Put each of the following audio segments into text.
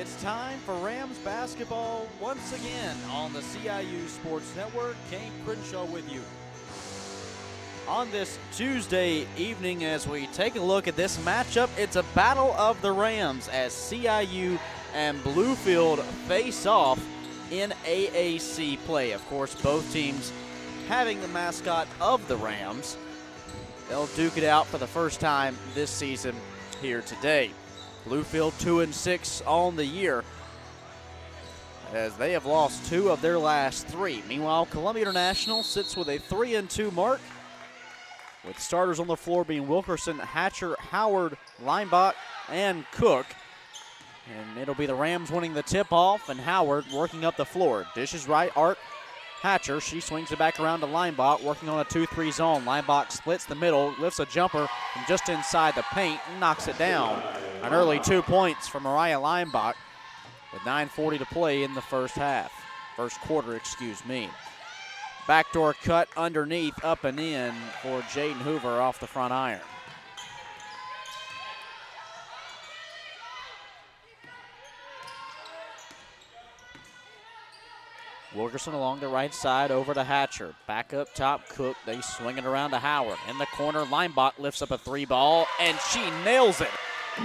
It's time for Rams basketball once again on the CIU Sports Network. Kane Crenshaw with you. On this Tuesday evening, as we take a look at this matchup, it's a battle of the Rams as CIU and Bluefield face off in AAC play. Of course, both teams having the mascot of the Rams. They'll duke it out for the first time this season here today. Bluefield 2-6 on the year as they have lost 2 of their last 3. Meanwhile, Columbia International sits with a 3-2 mark, with starters on the floor being Wilkerson, Hatcher, Howard, Leinbach, and Cook. And it'll be the Rams winning the tip-off and Howard working up the floor. Dishes right, Art Hatcher. She swings it back around to Leinbach, working on a 2-3 zone. Leinbach splits the middle, lifts a jumper from just inside the paint, and knocks it down. An early 2 points for Mariah Leinbach with 9:40 to play in the first quarter, excuse me. Backdoor cut underneath, up and in for Jaden Hoover off the front iron. Wilkerson along the right side over to Hatcher. Back up top, Cook. They swing it around to Howard. In the corner, Leinbach lifts up a 3 ball, and she nails it.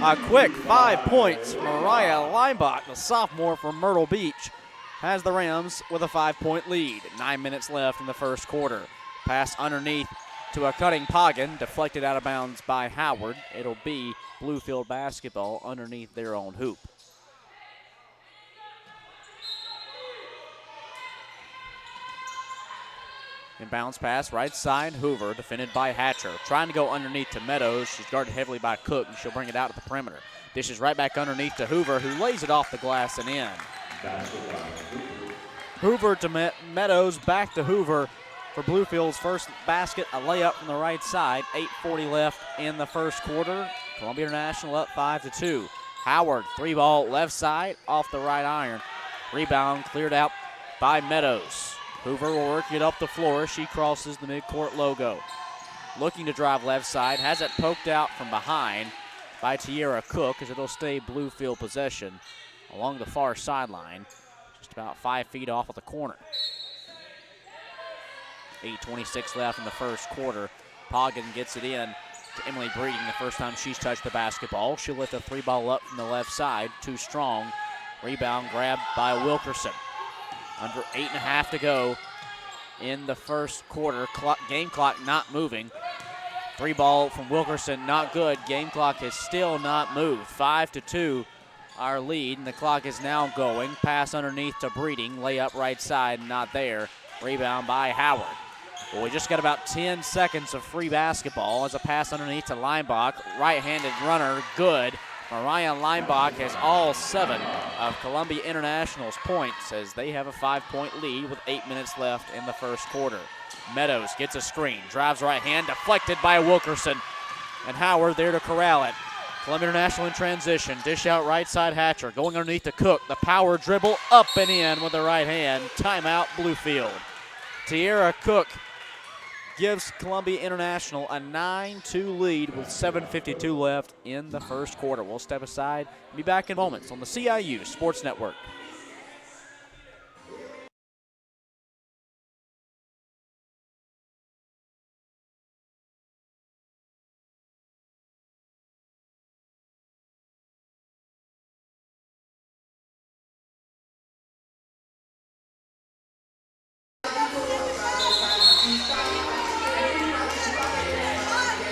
A quick 5 points. Mariah Leinbach, the sophomore from Myrtle Beach, has the Rams with a 5-point lead. 9 minutes left in the first quarter. Pass underneath to a cutting Poggin, deflected out of bounds by Howard. It'll be Bluefield basketball underneath their own hoop. Inbounds pass, right side, Hoover, defended by Hatcher. Trying to go underneath to Meadows. She's guarded heavily by Cook, and she'll bring it out at the perimeter. Dishes right back underneath to Hoover, who lays it off the glass and in. Hoover to Meadows, back to Hoover for Bluefield's first basket, a layup from the right side. 8:40 left in the first quarter. Columbia International up 5-2. Howard, 3-ball left side, off the right iron. Rebound cleared out by Meadows. Hoover will work it up the floor. She crosses the midcourt logo. Looking to drive left side. Has it poked out from behind by Tierra Cook as it'll stay Bluefield possession along the far sideline. Just about 5 feet off of the corner. 8:26 left in the first quarter. Poggin gets it in to Emily Breeding the first time she's touched the basketball. She'll lift a 3-ball up from the left side. Too strong. Rebound grabbed by Wilkerson. Under 8.5 to go in the first quarter. Game clock not moving. 3-ball from Wilkerson, not good. Game clock has still not moved. 5-2 our lead, and the clock is now going. Pass underneath to Breeding. Layup right side, not there. Rebound by Howard. Well, we just got about 10 seconds of free basketball as a pass underneath to Leinbach. Right-handed runner, good. Mariah Leinbach has all 7 of Columbia International's points as they have a 5-point lead with 8 minutes left in the first quarter. Meadows gets a screen, drives right hand, deflected by Wilkerson, and Howard there to corral it. Columbia International in transition, dish out right side Hatcher, going underneath to Cook. The power dribble, up and in with the right hand. Timeout Bluefield. Tierra Cook gives Columbia International a 9-2 lead with 7:52 left in the first quarter. We'll step aside and be back in moments on the CIU Sports Network.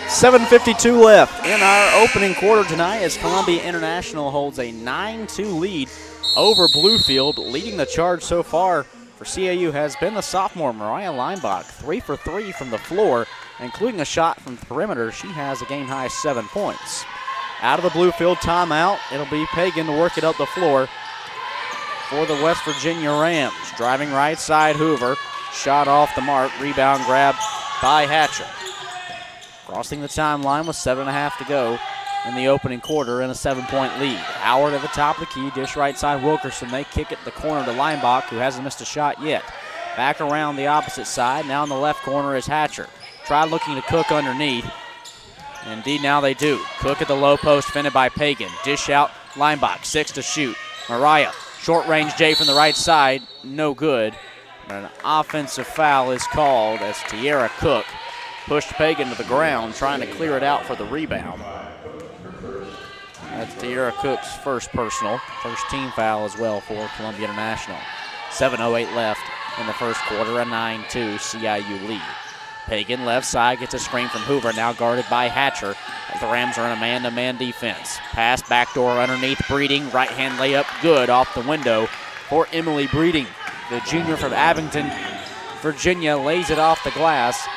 $7:52 left in our opening quarter tonight as Columbia International holds a 9-2 lead over Bluefield. Leading the charge so far for CIU has been the sophomore Mariah Leinbach, 3 for 3 from the floor, including a shot from the perimeter. She has a game-high 7 points. Out of the Bluefield timeout, it'll be Pagan to work it up the floor for the West Virginia Rams. Driving right side, Hoover. Shot off the mark. Rebound grab by Hatcher. Crossing the timeline with 7.5 to go in the opening quarter and a 7-point lead. Howard at the top of the key, dish right side Wilkerson. They kick it to the corner to Leinbach, who hasn't missed a shot yet. Back around the opposite side. Now in the left corner is Hatcher. Tried looking to Cook underneath. Indeed, now they do. Cook at the low post, defended by Pagan. Dish out, Leinbach, 6 to shoot. Mariah, short range J from the right side, no good. But an offensive foul is called as Tiara Cook pushed Pagan to the ground, trying to clear it out for the rebound. That's Tiara Cook's first personal, first team foul as well for Columbia International. 7:08 left in the first quarter, a 9-2 CIU lead. Pagan, left side, gets a screen from Hoover, now guarded by Hatcher as the Rams are in a man-to-man defense. Pass, backdoor underneath, Breeding, right-hand layup, good off the window for Emily Breeding. The junior from Abington, Virginia, lays it off the glass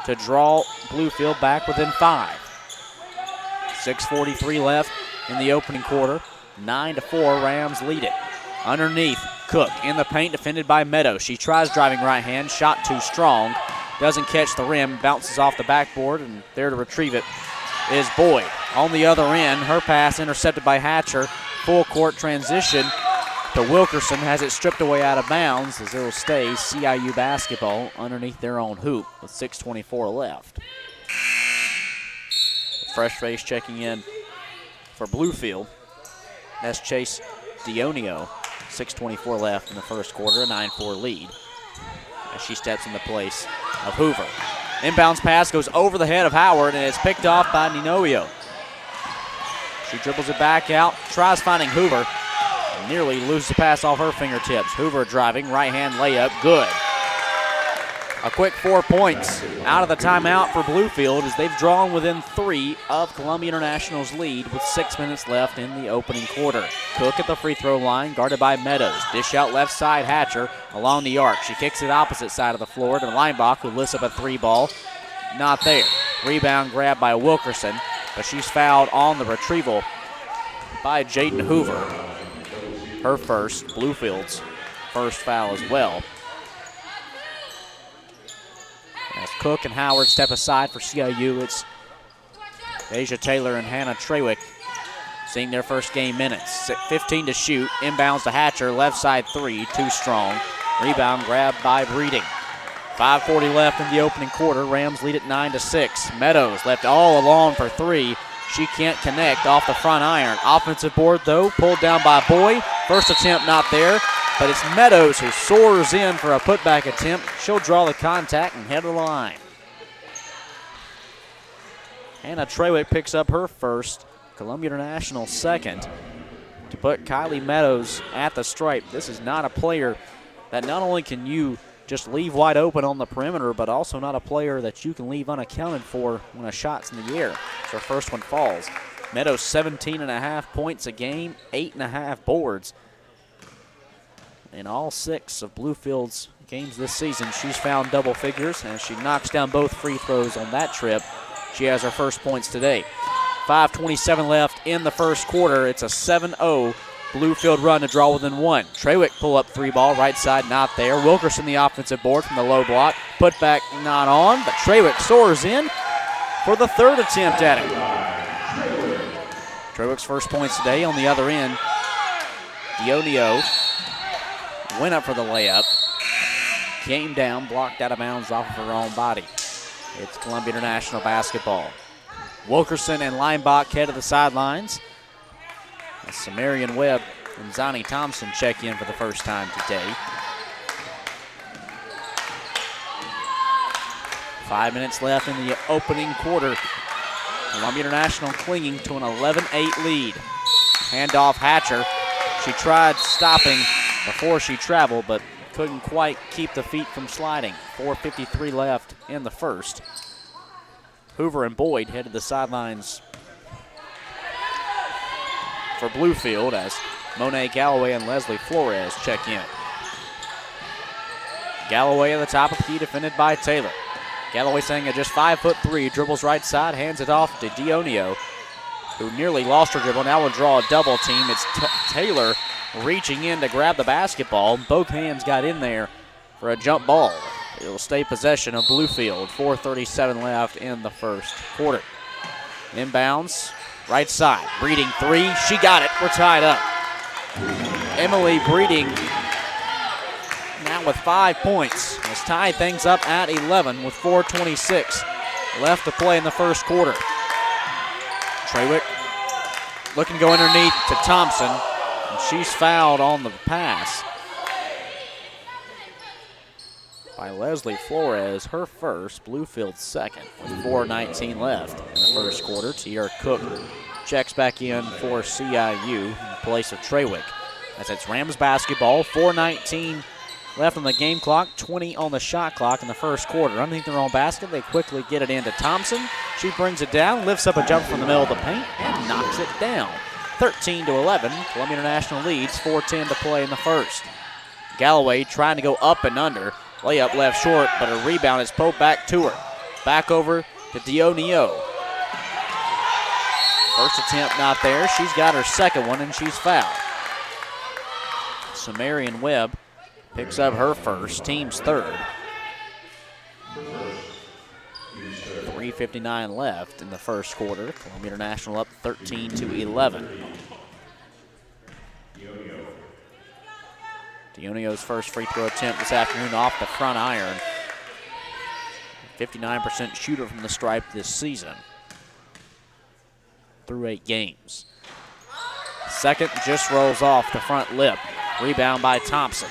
to draw Bluefield back within 5. 6:43 left in the opening quarter. 9-4, Rams lead it. Underneath, Cook in the paint, defended by Meadows. She tries driving right hand, shot too strong. Doesn't catch the rim, bounces off the backboard, and there to retrieve it is Boyd. On the other end, her pass intercepted by Hatcher. Full court transition to Wilkerson, has it stripped away out of bounds as it'll stay CIU basketball underneath their own hoop with 6:24 left. Fresh face checking in for Bluefield. That's Chase Dionio. 6:24 left in the first quarter, a 9-4 lead as she steps in the place of Hoover. Inbounds pass goes over the head of Howard, and it's picked off by Ninoio. She dribbles it back out, tries finding Hoover, and nearly loses the pass off her fingertips. Hoover driving, right-hand layup, good. A quick 4 points out of the timeout for Bluefield as they've drawn within 3 of Columbia International's lead with 6 minutes left in the opening quarter. Cook at the free throw line, guarded by Meadows. Dish out left side, Hatcher along the arc. She kicks it opposite side of the floor to Leinbach, who lifts up a 3 ball. Not there. Rebound grab by Wilkerson, but she's fouled on the retrieval by Jaden Hoover. Her first, Bluefield's first foul as well. As Cook and Howard step aside for CIU, it's Asia Taylor and Hannah Trawick seeing their first game minutes. 15 to shoot, inbounds to Hatcher, left side 3, too strong. Rebound grabbed by Breeding. 5:40 left in the opening quarter. Rams lead at 9-6. Meadows left all alone for 3. She can't connect off the front iron. Offensive board though, pulled down by Boyd. First attempt not there. But it's Meadows who soars in for a putback attempt. She'll draw the contact and head to the line. Hannah Trawick picks up her first, Columbia International second, to put Kylie Meadows at the stripe. This is not a player that not only can you just leave wide open on the perimeter, but also not a player that you can leave unaccounted for when a shot's in the air. So her first one falls. Meadows 17.5 points a game, 8.5 boards. In all 6 of Bluefield's games this season, she's found double figures, and she knocks down both free throws on that trip. She has her first points today. 5:27 left in the first quarter. It's a 7-0 Bluefield run to draw within 1. Trawick pull up 3 ball, right side not there. Wilkerson the offensive board from the low block. Put back not on, but Trawick soars in for the 3rd attempt at it. Trawick's first points today. On the other end, Dionio went up for the layup, came down, blocked out of bounds off of her own body. It's Columbia International basketball. Wilkerson and Leinbach head to the sidelines. Samarian Webb and Zani Thompson check in for the first time today. 5 minutes left in the opening quarter. Columbia International clinging to an 11-8 lead. Handoff Hatcher. She tried stopping before she traveled, but couldn't quite keep the feet from sliding. 4:53 left in the first. Hoover and Boyd head to the sidelines for Bluefield as Monet Galloway and Leslie Flores check in. Galloway at the top of the key, defended by Taylor. Galloway staying at just 5'3", dribbles right side, hands it off to Dionio, who nearly lost her dribble. Now will draw a double team. It's Taylor reaching in to grab the basketball. Both hands got in there for a jump ball. It will stay possession of Bluefield. 4:37 left in the first quarter. Inbounds, right side. Breeding 3. She got it. We're tied up. Emily Breeding now with 5 points. Has tied things up at 11 with 4:26 left to play in the first quarter. Trawick looking to go underneath to Thompson. And she's fouled on the pass by Leslie Flores, her first, Bluefield second, with 4:19 left in the first quarter. Tierra Cook checks back in for CIU in place of Treywick. As it's Rams basketball, 4:19 left on the game clock, 20 on the shot clock in the first quarter. Underneath their own basket, they quickly get it into Thompson. She brings it down, lifts up a jump from the middle of the paint, and knocks it down. 13-11, Columbia International leads, 4:10 to play in the first. Galloway trying to go up and under. Layup left short, but a rebound is pulled back to her. Back over to Dionio. First attempt not there. She's got her second one, and she's fouled. Samarian Webb picks up her first, team's third. 3:59 left in the first quarter. Columbia International up 13-11. Dionio's first free throw attempt this afternoon off the front iron. 59% shooter from the stripe this season through 8 games. Second just rolls off the front lip. Rebound by Thompson.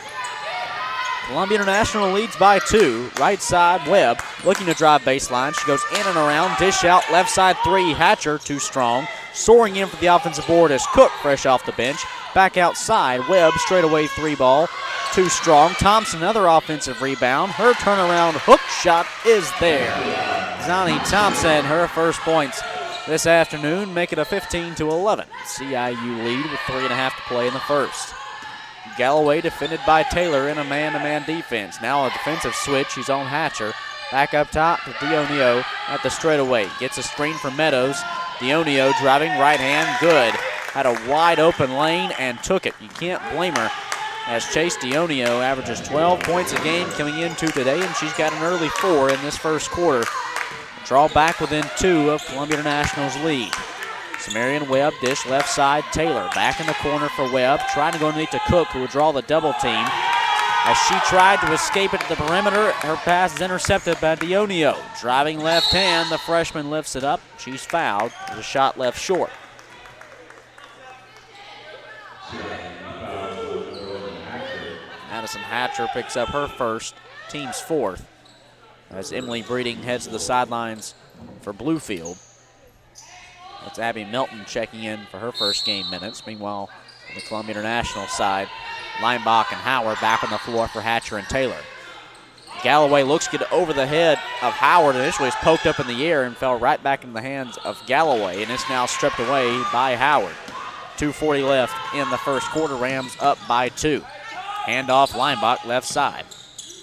Columbia International leads by 2. Right side, Webb looking to drive baseline. She goes in and around, dish out, left side 3. Hatcher, too strong. Soaring in for the offensive board is Cook, fresh off the bench. Back outside, Webb straightaway 3 ball, too strong. Thompson, another offensive rebound. Her turnaround hook shot is there. Zani Thompson, her first points this afternoon, make it a 15-11. CIU lead with 3.5 to play in the first. Galloway defended by Taylor in a man-to-man defense. Now a defensive switch. She's on Hatcher. Back up top to Dionio at the straightaway. Gets a screen from Meadows. Dionio driving right hand. Good. Had a wide open lane and took it. You can't blame her, as Chase Dionio averages 12 points a game coming into today, and she's got an early 4 in this first quarter. Draw back within 2 of Columbia International's lead. Samarian Webb, dish left side, Taylor back in the corner for Webb, trying to go underneath to Cook, who would draw the double team. As she tried to escape it to the perimeter, her pass is intercepted by Dionio. Driving left hand, the freshman lifts it up. She's fouled. There's a shot left short. Madison Hatcher picks up her first, team's 4th, as Emily Breeding heads to the sidelines for Bluefield. That's Abby Milton checking in for her first game minutes. Meanwhile, on the Columbia International side, Leinbach and Howard back on the floor for Hatcher and Taylor. Galloway looks to get over the head of Howard. Initially was poked up in the air and fell right back in the hands of Galloway, and it's now stripped away by Howard. 2:40 left in the first quarter. Rams up by 2. Handoff Leinbach left side.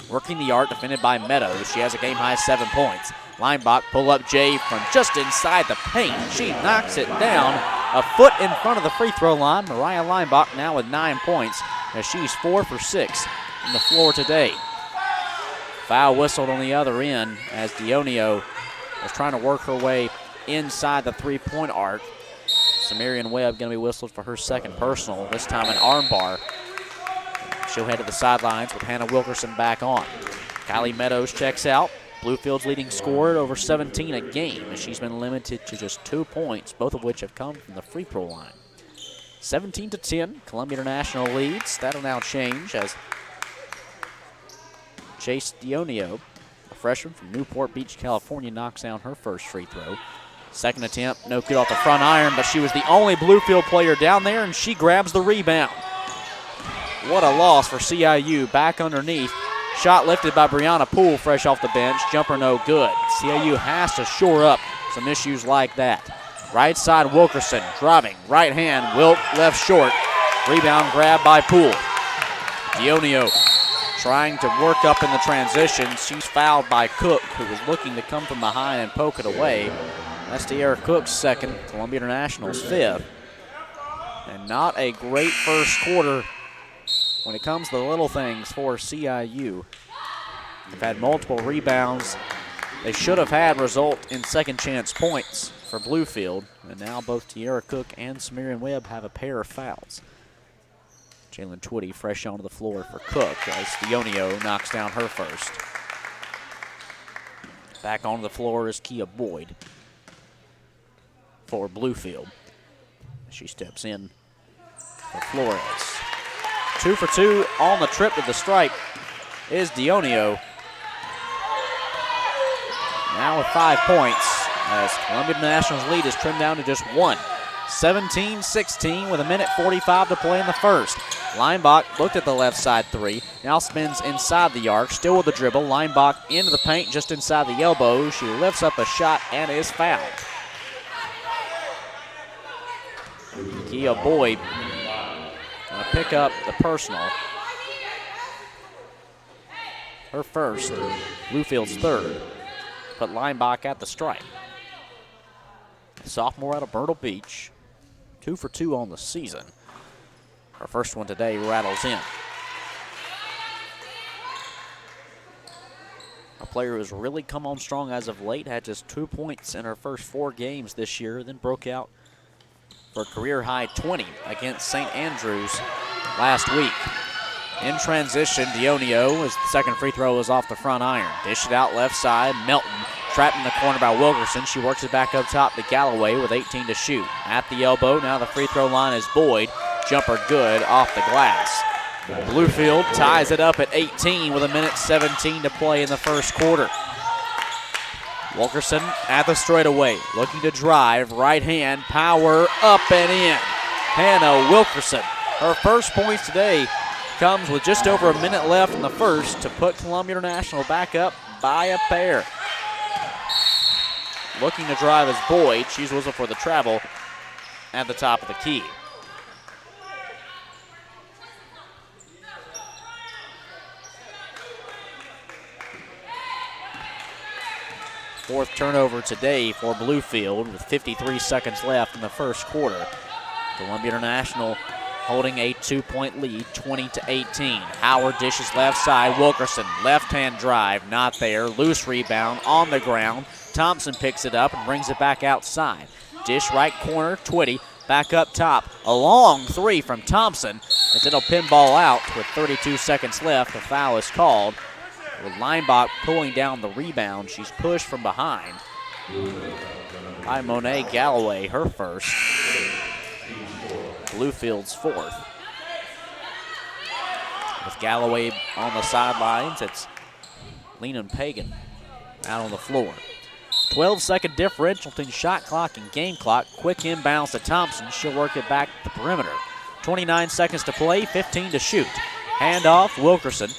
Working the arc, defended by Meadows. She has a game-high 7 points. Leinbach pull up Jay from just inside the paint. She knocks it down a foot in front of the free throw line. Mariah Leinbach now with 9 points, as she's 4 for 6 on the floor today. Foul whistled on the other end as Dionio was trying to work her way inside the three-point arc. Samarian Webb going to be whistled for her second personal, this time an armbar. She'll head to the sidelines with Hannah Wilkerson back on. Kylie Meadows checks out. Bluefield's leading scorer at over 17 a game, as she's been limited to just 2 points, both of which have come from the free throw line. 17-10, Columbia International leads. That'll now change as Chase Dionio, a freshman from Newport Beach, California, knocks down her first free throw. Second attempt, no good off the front iron, but she was the only Bluefield player down there, and she grabs the rebound. What a loss for CIU. Back underneath. Shot lifted by Brianna Poole, fresh off the bench. Jumper no good. CIU has to shore up some issues like that. Right side, Wilkerson driving. Right hand, Wilt left short. Rebound grab by Poole. Dionio trying to work up in the transition. She's fouled by Cook, who was looking to come from behind and poke it away. That's Tierra Cook's second, Columbia International's 5th. And not a great first quarter when it comes to the little things for CIU. They've had multiple rebounds. They should have had result in second chance points for Bluefield. And now both Tierra Cook and Samarian Webb have a pair of fouls. Jalen Twitty fresh onto the floor for Cook as Dionio knocks down her first. Back onto the floor is Kia Boyd for Bluefield. She steps in for Flores. 2 for 2 on the trip to the stripe is Dionio. Now with 5 points as Columbia National's lead is trimmed down to just 1. 17-16 with 1:45 to play in the first. Leinbach looked at the left side three, now spins inside the arc, still with the dribble. Leinbach into the paint just inside the elbow. She lifts up a shot and is fouled. Kia Boyd gonna pick up the personal. Her first, Bluefield's third. Put Leinbach at the stripe. Sophomore out of Myrtle Beach. 2 for 2 on the season. Her first one today rattles in. A player who has really come on strong as of late, had just 2 points in her first 4 games this year, then broke out for a career-high 20 against St. Andrews last week. In transition, Dionio, his second free throw is off the front iron. Dish it out left side, Melton trapped in the corner by Wilkerson. She works it back up top to Galloway with 18 to shoot. At the elbow, now the free throw line is Boyd. Jumper good off the glass. Bluefield ties it up at 18 with 1:17 to play in the first quarter. Wilkerson at the straightaway, looking to drive, right hand, power, up and in. Hannah Wilkerson, her first points today comes with just over a minute left in the first to put Columbia International back up by a pair. Looking to drive is Boyd. She's whistled for the travel at the top of the key. Fourth turnover today for Bluefield with 53 seconds left in the first quarter. Columbia International holding a 2-point lead, 20-18. Howard dishes left side. Wilkerson, left-hand drive, not there. Loose rebound on the ground. Thompson picks it up and brings it back outside. Dish right corner, Twitty back up top. A long three from Thompson as it'll pinball out with 32 seconds left. A foul is called. With Leinbach pulling down the rebound, she's pushed from behind by Monet Galloway, her first. Bluefield's fourth. With Galloway on the sidelines, it's Leland Pagan out on the floor. 12-second differential between shot clock and game clock. Quick inbounds to Thompson. She'll work it back to the perimeter. 29 seconds to play, 15 to shoot. Handoff, Wilkerson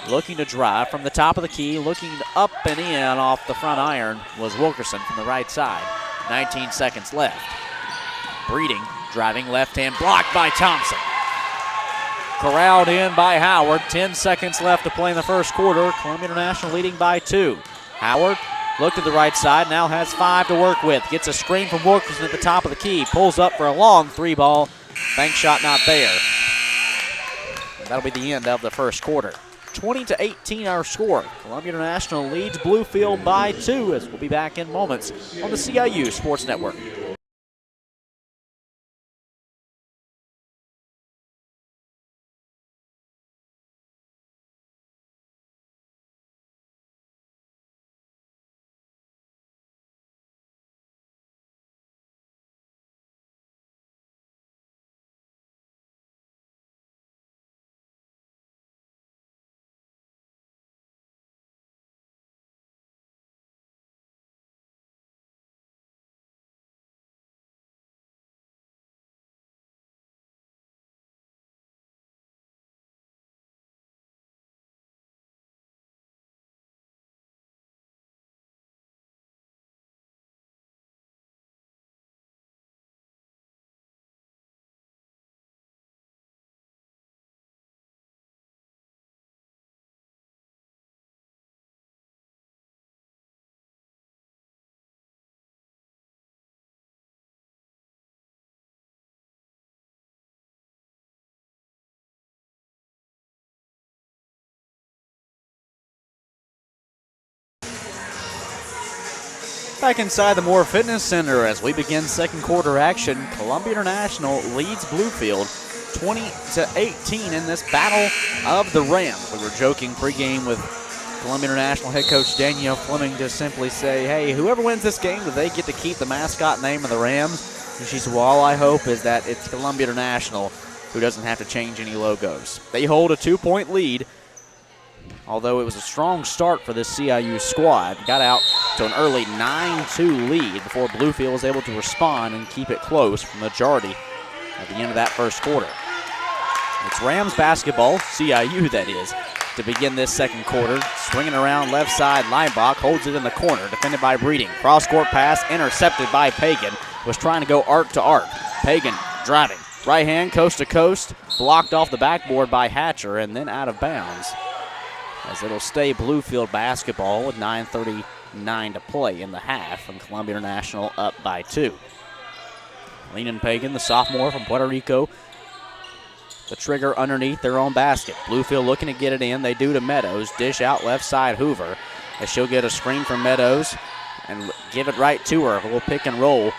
looking to drive from the top of the key, looking up and in off the front iron was Wilkerson from the right side. 19 seconds left. Breeding, driving left hand, blocked by Thompson. Corralled in by Howard. 10 seconds left to play in the first quarter. Columbia International leading by 2. Howard looked to the right side, now has 5 to work with. Gets a screen from Wilkerson at the top of the key. Pulls up for a long 3-ball. Bank shot not there. And that'll be the end of the first quarter. 20-18 our score. Columbia International leads Bluefield by 2 as we'll be back in moments on the CIU Sports Network. Back inside the Moore Fitness Center as we begin second quarter action. Columbia International leads Bluefield 20-18 in this battle of the Rams. We were joking pregame with Columbia International head coach Danielle Fleming to simply say, hey, whoever wins this game, do they get to keep the mascot name of the Rams? And she said, well, all I hope is that it's Columbia International who doesn't have to change any logos. They hold a 2-point lead, although it was a strong start for this CIU squad. Got out to an early 9-2 lead before Bluefield was able to respond and keep it close for the majority at the end of that first quarter. It's Rams basketball, CIU that is, to begin this second quarter. Swinging around left side, Lineback holds it in the corner, defended by Breeding. Cross-court pass intercepted by Pagan. Was trying to go arc to arc. Pagan driving. Right hand, coast to coast, blocked off the backboard by Hatcher and then out of bounds, as it'll stay Bluefield basketball with 9:39 to play in the half, and Columbia International up by 2. Leanin Pagan, the sophomore from Puerto Rico, the trigger underneath their own basket. Bluefield looking to get it in. They do to Meadows. Dish out left side, Hoover, as she'll get a screen from Meadows and give it right to her. A little pick and roll.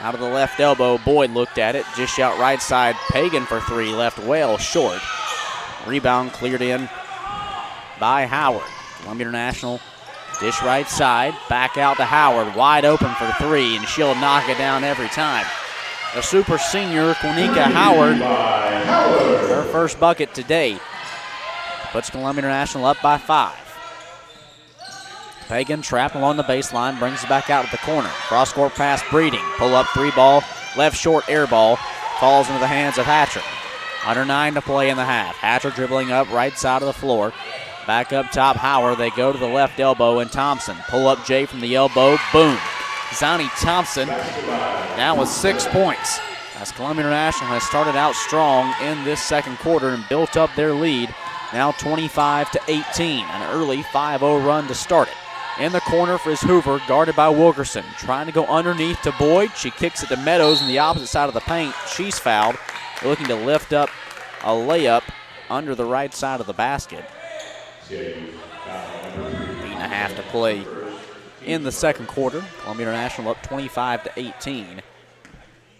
Out of the left elbow, Boyd looked at it. Dish out right side, Pagan for 3, left well short. Rebound cleared in by Howard. Columbia International, dish right side, back out to Howard, wide open for 3, and she'll knock it down every time. The super senior, Quanika Howard, her first bucket today, puts Columbia International up by 5. Pagan trapped along the baseline, brings it back out to the corner. Cross-court pass, Breeding. Pull-up 3 ball, left short air ball, falls into the hands of Hatcher. Under 9 to play in the half. Hatcher dribbling up right side of the floor. Back up top, Howard. They go to the left elbow, and Thompson. Pull-up J from the elbow, boom. Zani Thompson now with 6 points, as Columbia International has started out strong in this second quarter and built up their lead. Now 25-18, an early 5-0 run to start it. In the corner for his Hoover, guarded by Wilkerson. Trying to go underneath to Boyd. She kicks it to Meadows on the opposite side of the paint. She's fouled. They're looking to lift up a layup under the right side of the basket. 8.5 to play in the second quarter. Columbia International up 25-18.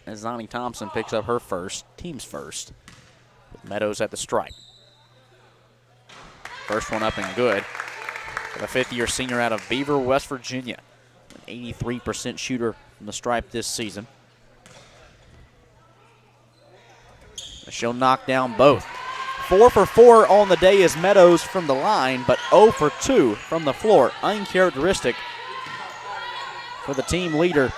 As Zani Thompson picks up her first, team's first, with Meadows at the stripe. First one up and good. The 5th-year senior out of Beaver, West Virginia. An 83% shooter from the stripe this season. She'll knock down both. 4 for 4 on the day is Meadows from the line, but 0 for 2 from the floor. Uncharacteristic for the team leader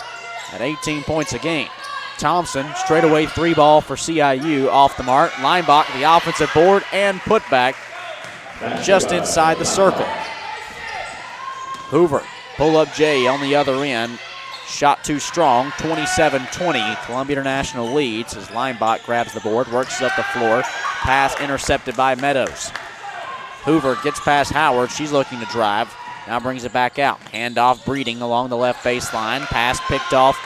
at 18 points a game. Thompson, straightaway 3 ball for CIU, off the mark. Lineback, the offensive board, and put back just inside the circle. Hoover, pull-up J on the other end. Shot too strong, 27-20. Columbia International leads as Lineback grabs the board, works up the floor. Pass intercepted by Meadows. Hoover gets past Howard. She's looking to drive. Now brings it back out. Handoff Breeding along the left baseline. Pass picked off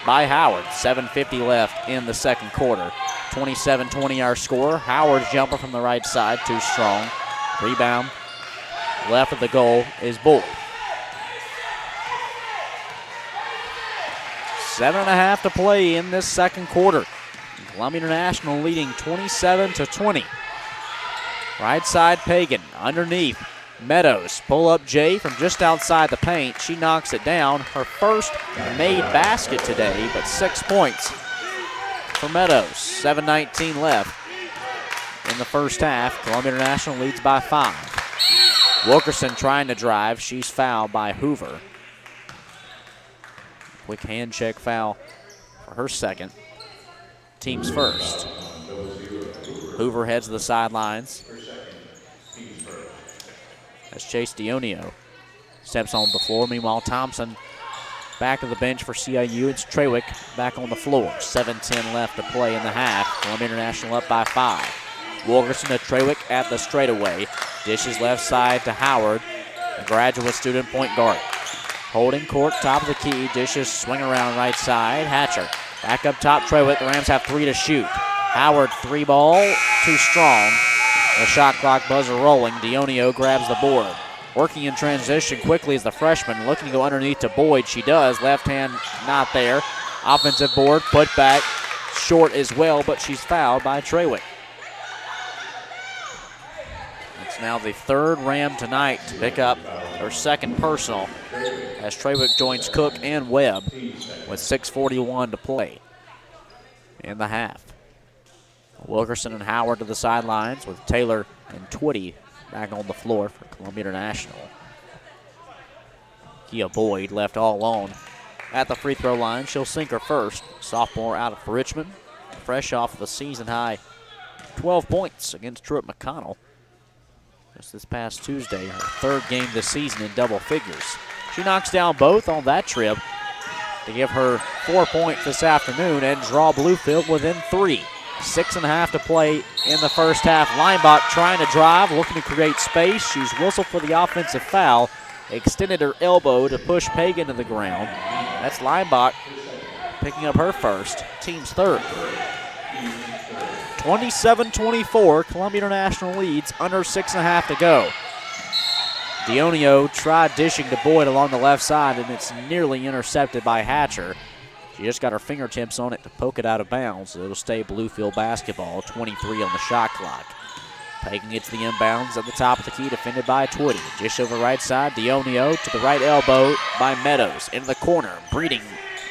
by Howard. 7:50 left in the second quarter. 27-20 our score. Howard's jumper from the right side, too strong. Rebound left of the goal is Bull. 7.5 to play in this second quarter. Columbia International leading 27-20. Right side, Pagan. Underneath, Meadows. Pull up J from just outside the paint. She knocks it down. Her first made basket today, but 6 points for Meadows. 7:19 left in the first half. Columbia International leads by 5. Wilkerson trying to drive. She's fouled by Hoover. Quick hand check foul for her second. Team's first. Hoover heads to the sidelines as Chase Dionio steps on the floor. Meanwhile, Thompson back of the bench for CIU. It's Trawick back on the floor. 7:10 left to play in the half. Columbia International up by 5. Wilkerson to Trawick at the straightaway. Dishes left side to Howard, a graduate student point guard. Holding court, top of the key. Dishes swing around right side. Hatcher back up top. Trawick. The Rams have 3 to shoot. Howard 3 ball, too strong. The shot clock buzzer rolling. Dionio grabs the board. Working in transition quickly is the freshman. Looking to go underneath to Boyd. She does. Left hand not there. Offensive board put back. Short as well, but she's fouled by Trawick. It's now the 3rd Ram tonight to pick up her second personal as Trawick joins Cook and Webb with 6:41 to play in the half. Wilkerson and Howard to the sidelines with Taylor and Twitty back on the floor for Columbia International. Kia Boyd left all alone at the free throw line. She'll sink her first. Sophomore out of Richmond, fresh off the season high 12 points against Truett McConnell just this past Tuesday, her third game this season in double figures. She knocks down both on that trip to give her 4 points this afternoon and draw Bluefield within 3. 6.5 to play in the first half. Leinbach trying to drive, looking to create space. She's whistled for the offensive foul. Extended her elbow to push Pagan to the ground. That's Leinbach picking up her first, team's third. 27-24, Columbia International leads, under 6.5 to go. Dionio tried dishing to Boyd along the left side, and it's nearly intercepted by Hatcher. She just got her fingertips on it to poke it out of bounds. It'll stay Bluefield basketball, 23 on the shot clock. Pagan gets the inbounds at the top of the key, defended by Twitty. Dish over right side, Dionio to the right elbow by Meadows. Into the corner, Breeding,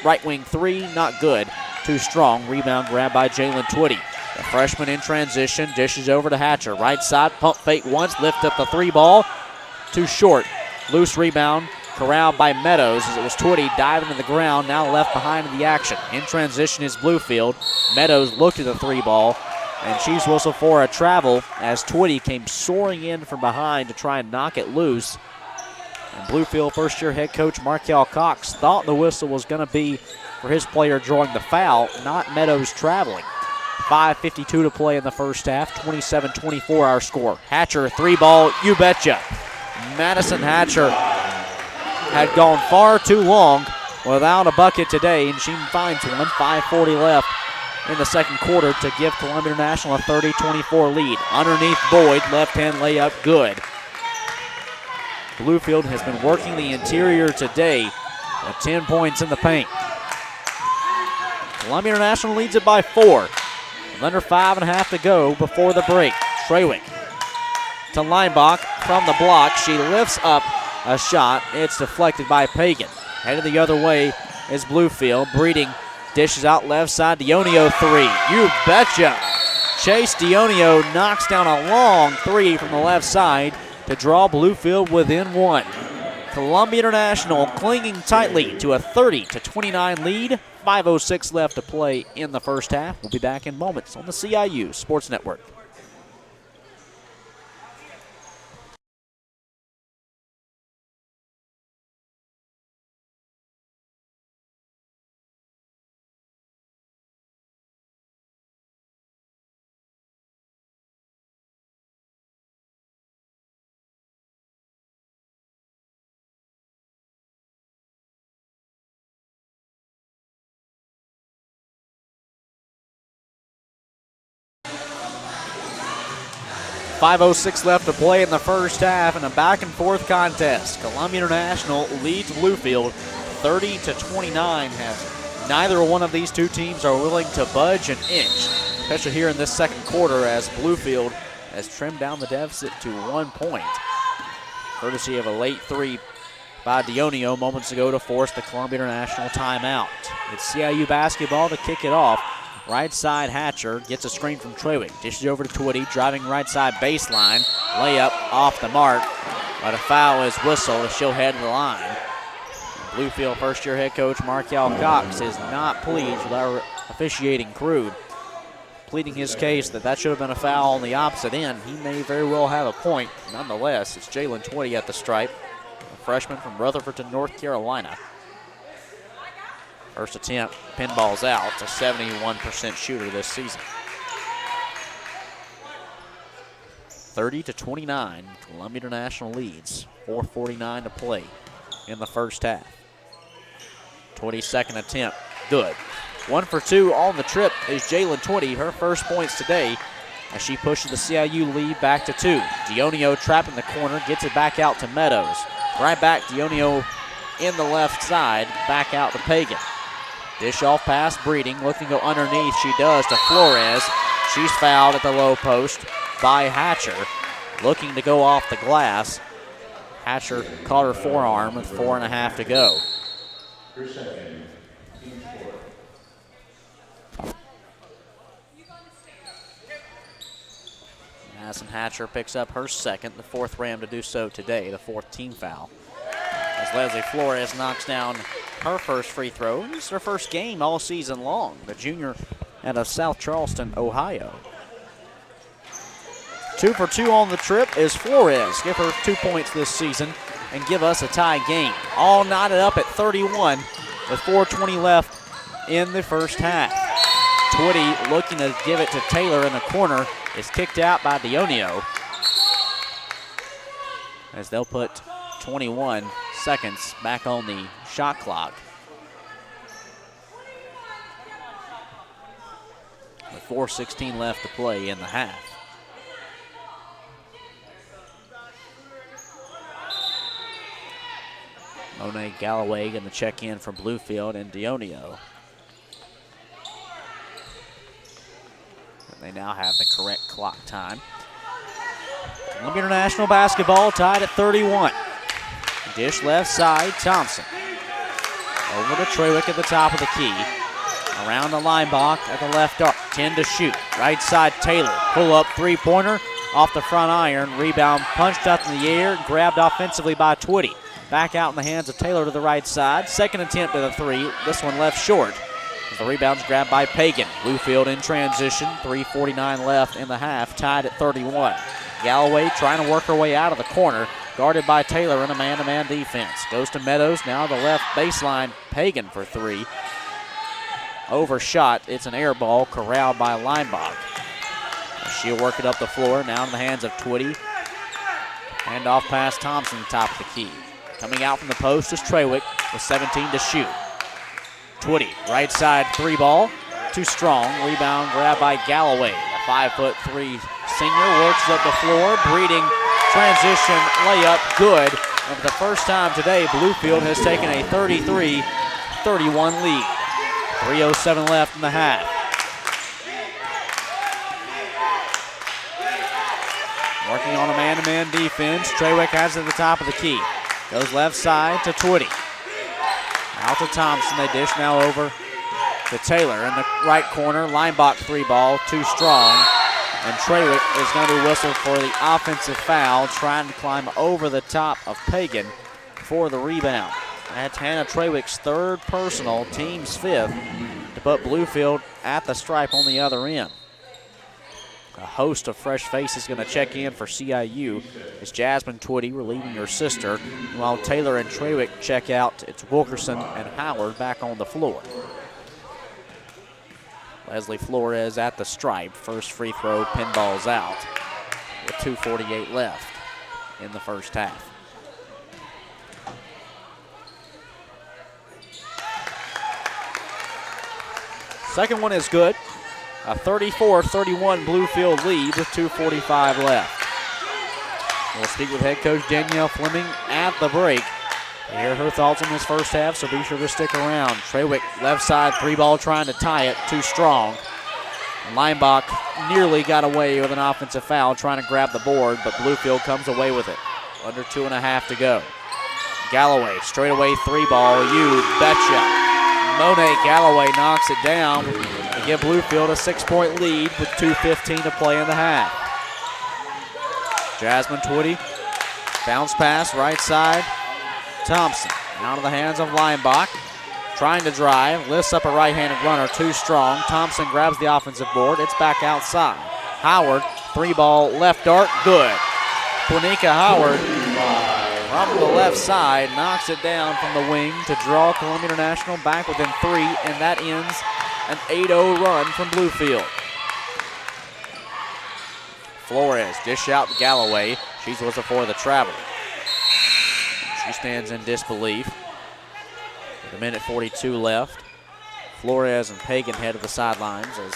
right wing three, not good. Too strong, rebound grab by Jalen Twitty. The freshman in transition, dishes over to Hatcher. Right side, pump fake once, lift up the three ball. Too short, loose rebound, corralled by Meadows as it was Twitty diving to the ground, now left behind in the action. In transition is Bluefield. Meadows looked at the three ball, and she's whistled for a travel as Twitty came soaring in from behind to try and knock it loose. And Bluefield first-year head coach Markel Cox thought the whistle was going to be for his player drawing the foul, not Meadows traveling. 5:52 to play in the first half, 27-24 our score. Hatcher, three ball, you betcha. Madison Hatcher had gone far too long without a bucket today, and she finds one. 5:40 left in the second quarter to give Columbia International a 30-24 lead. Underneath Boyd, left-hand layup, good. Bluefield has been working the interior today with 10 points in the paint. Columbia International leads it by 4. With under 5.5 to go before the break. Treywick to Leinbach from the block. She lifts up a shot. It's deflected by Pagan. Headed the other way is Bluefield. Breeding dishes out left side. Dionio three. You betcha. Chase Dionio knocks down a long three from the left side to draw Bluefield within 1. Columbia International clinging tightly to a 30-29 lead. 5:06 left to play in the first half. We'll be back in moments on the CIU Sports Network. .506 left to play in the first half in a back-and-forth contest. Columbia International leads Bluefield 30-29. Has neither one of these two teams are willing to budge an inch, especially here in this second quarter as Bluefield has trimmed down the deficit to 1 point. Courtesy of a late three by Dionio moments ago to force the Columbia International timeout. It's CIU basketball to kick it off. Right side, Hatcher gets a screen from Treywick. Dishes over to Twitty, driving right side baseline. Layup off the mark, but a foul is whistled as she'll head to the line. Bluefield first-year head coach Markel Cox is not pleased with our officiating crew, pleading his case that should have been a foul on the opposite end. He may very well have a point. Nonetheless, it's Jalen Twitty at the stripe, a freshman from Rutherford, North Carolina. First attempt, pinball's out. It's a 71% shooter this season. 30-29, Columbia International leads. 4:49 to play in the first half. 22nd attempt, good. 1 for 2 on the trip is Jalen Twitty, her first points today as she pushes the CIU lead back to 2. Dionio trapped in the corner, gets it back out to Meadows. Right back, Dionio in the left side, back out to Pagan. Dish off pass, Breeding, looking to go underneath. She does to Flores. She's fouled at the low post by Hatcher. Looking to go off the glass. Hatcher caught her forearm with 4.5 to go. Allison Hatcher picks up her second, the fourth Ram to do so today, the fourth team foul. As Leslie Flores knocks down her first free throw. This is her first game all season long, the junior out of South Charleston, Ohio. 2 for 2 on the trip is Flores. Give her 2 points this season and give us a tie game. All knotted up at 31 with 4:20 left in the first half. Twitty looking to give it to Taylor in the corner. Is kicked out by Dionio, as they'll put 21 seconds back on the shot clock. With 4:16 left to play in the half. Monet Galloway going to check in for Bluefield and Dionio. And they now have the correct clock time. Columbia International basketball tied at 31. Dish left side, Thompson. Over to Trawick at the top of the key. Around the line block at the left arc. 10 to shoot. Right side, Taylor. Pull up three-pointer off the front iron. Rebound punched up in the air. Grabbed offensively by Twitty. Back out in the hands of Taylor to the right side. Second attempt at a three. This one left short. The rebound's grabbed by Pagan. Bluefield in transition. 3:49 left in the half. Tied at 31. Galloway trying to work her way out of the corner. Guarded by Taylor in a man-to-man defense. Goes to Meadows. Now the left baseline. Pagan for three. Overshot. It's an air ball corralled by Leinbach. She'll work it up the floor. Now in the hands of Twitty. Hand off past Thompson, top of the key. Coming out from the post is Trawick with 17 to shoot. Twitty, right side three ball. Too strong. Rebound grabbed by Galloway. The 5'3" senior works up the floor. Breeding transition layup good. And for the first time today, Bluefield has taken a 33-31 lead. 3:07 left in the half. Working on a man-to-man defense. Trawick has it at the top of the key. Goes left side to Twitty. Out to Thompson. They dish now over to Taylor in the right corner. Leinbach three ball, too strong. And Trawick is going to be whistled for the offensive foul, trying to climb over the top of Pagan for the rebound. That's Hannah Trawick's third personal, team's fifth, to put Bluefield at the stripe on the other end. A host of fresh faces going to check in for CIU. It's Jasmine Twitty relieving her sister, while Taylor and Trawick check out. It's Wilkerson and Howard back on the floor. Leslie Flores at the stripe. First free throw, pinballs out with 2:48 left in the first half. Second one is good. A 34-31 Bluefield lead with 2:45 left. We'll speak with head coach Danielle Fleming at the break. You hear her thoughts on this first half, so be sure to stick around. Trawick left side three ball trying to tie it, too strong. Leinbach nearly got away with an offensive foul trying to grab the board, but Bluefield comes away with it. Under 2.5 to go. Galloway straight away three ball, you betcha. Monet Galloway knocks it down to give Bluefield a 6-point lead with 2:15 to play in the half. Jasmine Twitty, bounce pass right side. Thompson out of the hands of Leinbach. Trying to drive, lifts up a right-handed runner, too strong. Thompson grabs the offensive board. It's back outside. Howard, three ball, left arc, good. Quanika Howard from the left side knocks it down from the wing to draw Columbia International back within three, and that ends an 8-0 run from Bluefield. Flores dish out to Galloway. She's whistled for the travel. She stands in disbelief. With 1:42 left. Flores and Pagan head to the sidelines as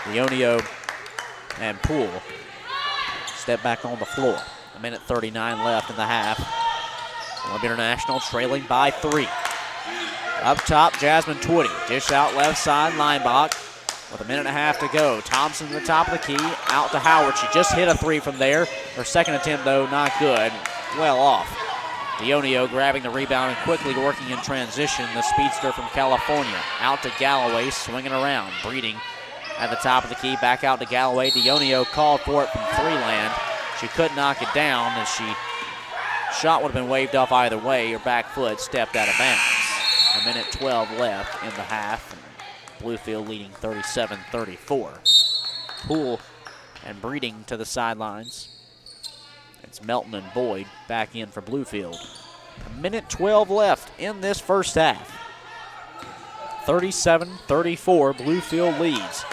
Leonio and Poole step back on the floor. 1:39 left in the half. Columbia International trailing by 3. Up top, Jasmine Twitty. Dish out left side, Leinbach. With 1.5 to go. Thompson at the top of the key. Out to Howard. She just hit a three from there. Her second attempt, though, not good. Well off. Dionio grabbing the rebound and quickly working in transition. The speedster from California. Out to Galloway, swinging around. Breeding at the top of the key, back out to Galloway. Dionio called for it from three-land. She couldn't knock it down as shot would have been waved off either way. Her back foot stepped out of bounds. 1:12 left in the half. Bluefield leading 37-34. Poole and Breeding to the sidelines. It's Melton and Boyd back in for Bluefield. 1:12 left in this first half. 37-34, Bluefield leads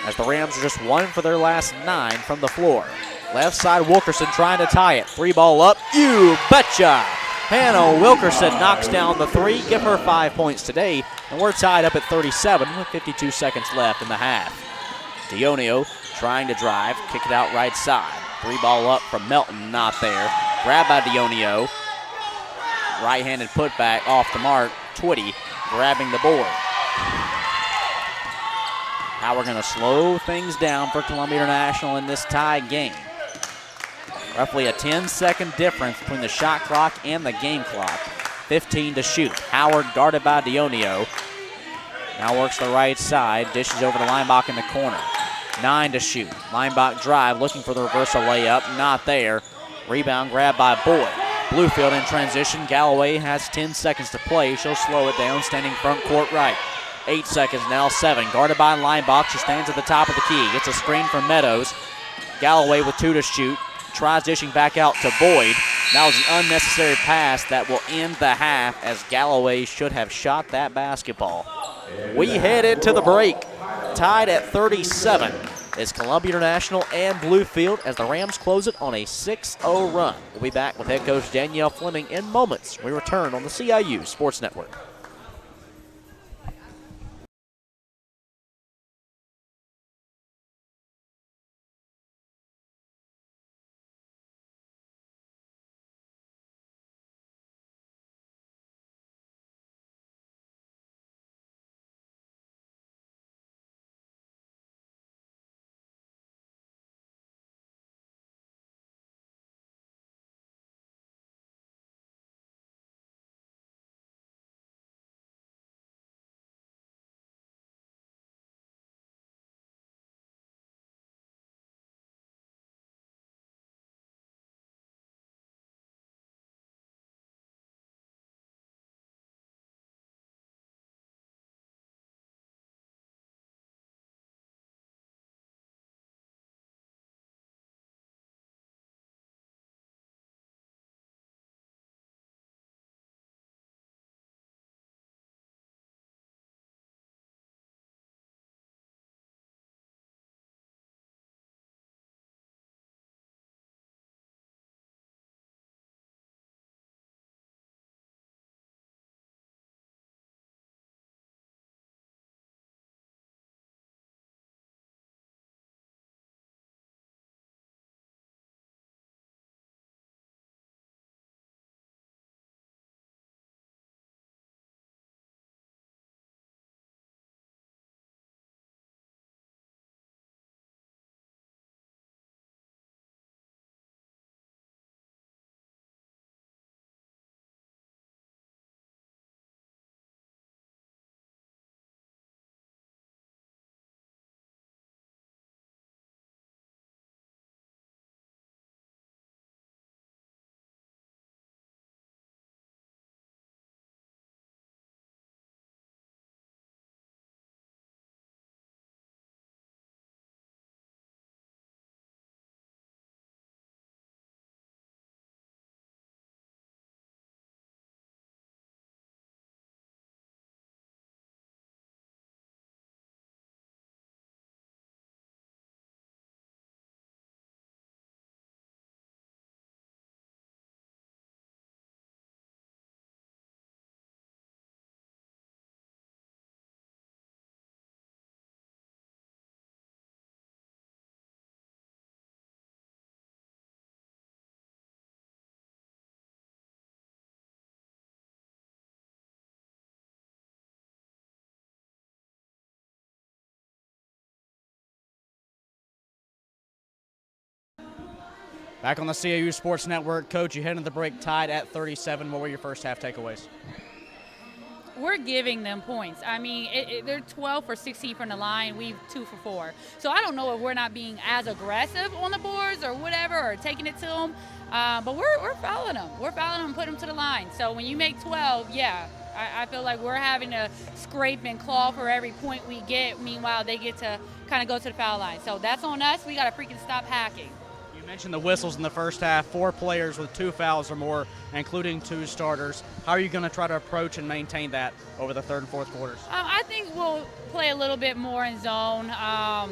as the Rams are just 1 for their last 9 from the floor. Left side, Wilkerson trying to tie it. 3-ball up, you betcha! Hannah Wilkerson knocks down the 3, give her 5 points today, and we're tied up at 37 with 52 seconds left in the half. Dionio trying to drive, kick it out right side. 3-ball up from Melton, not there. Grab by Dionio. Right-handed putback off the mark. Twitty grabbing the board. Now we're going to slow things down for Columbia International in this tie game. Roughly a 10-second difference between the shot clock and the game clock. 15 to shoot. Howard guarded by Dionio. Now works the right side, dishes over to Leinbach in the corner. 9 to shoot. Leinbach drive, looking for the reversal layup, not there. Rebound grab by Boyd. Bluefield in transition. Galloway has 10 seconds to play. She'll slow it down, standing front court right. 8 seconds now, 7. Guarded by Leinbach. She stands at the top of the key. Gets a screen from Meadows. Galloway with 2 to shoot. Tries dishing back out to Boyd. That was an unnecessary pass that will end the half as Galloway should have shot that basketball. We head into the break. Tied at 37 is Columbia International and Bluefield as the Rams close it on a 6-0 run. We'll be back with head coach Danielle Fleming in moments. We return on the CIU Sports Network. Back on the CIU Sports Network, Coach, you head into the break tied at 37. What were your first half takeaways? we're giving them points. I mean, they're 12 for 16 from the line. We've 2 for 4. So I don't know if we're not being as aggressive on the boards or whatever, or taking it to them. But we're fouling them. We're fouling them and putting them to the line. So when you make 12, yeah, I feel like we're having to scrape and claw for every point we get. Meanwhile, they get to kind of go to the foul line. So that's on us. We got to freaking stop hacking. You mentioned the whistles in the first half, 4 players with 2 fouls or more, including 2 starters. How are you going to try to approach and maintain that over the third and fourth quarters? I think we'll play a little bit more in zone. I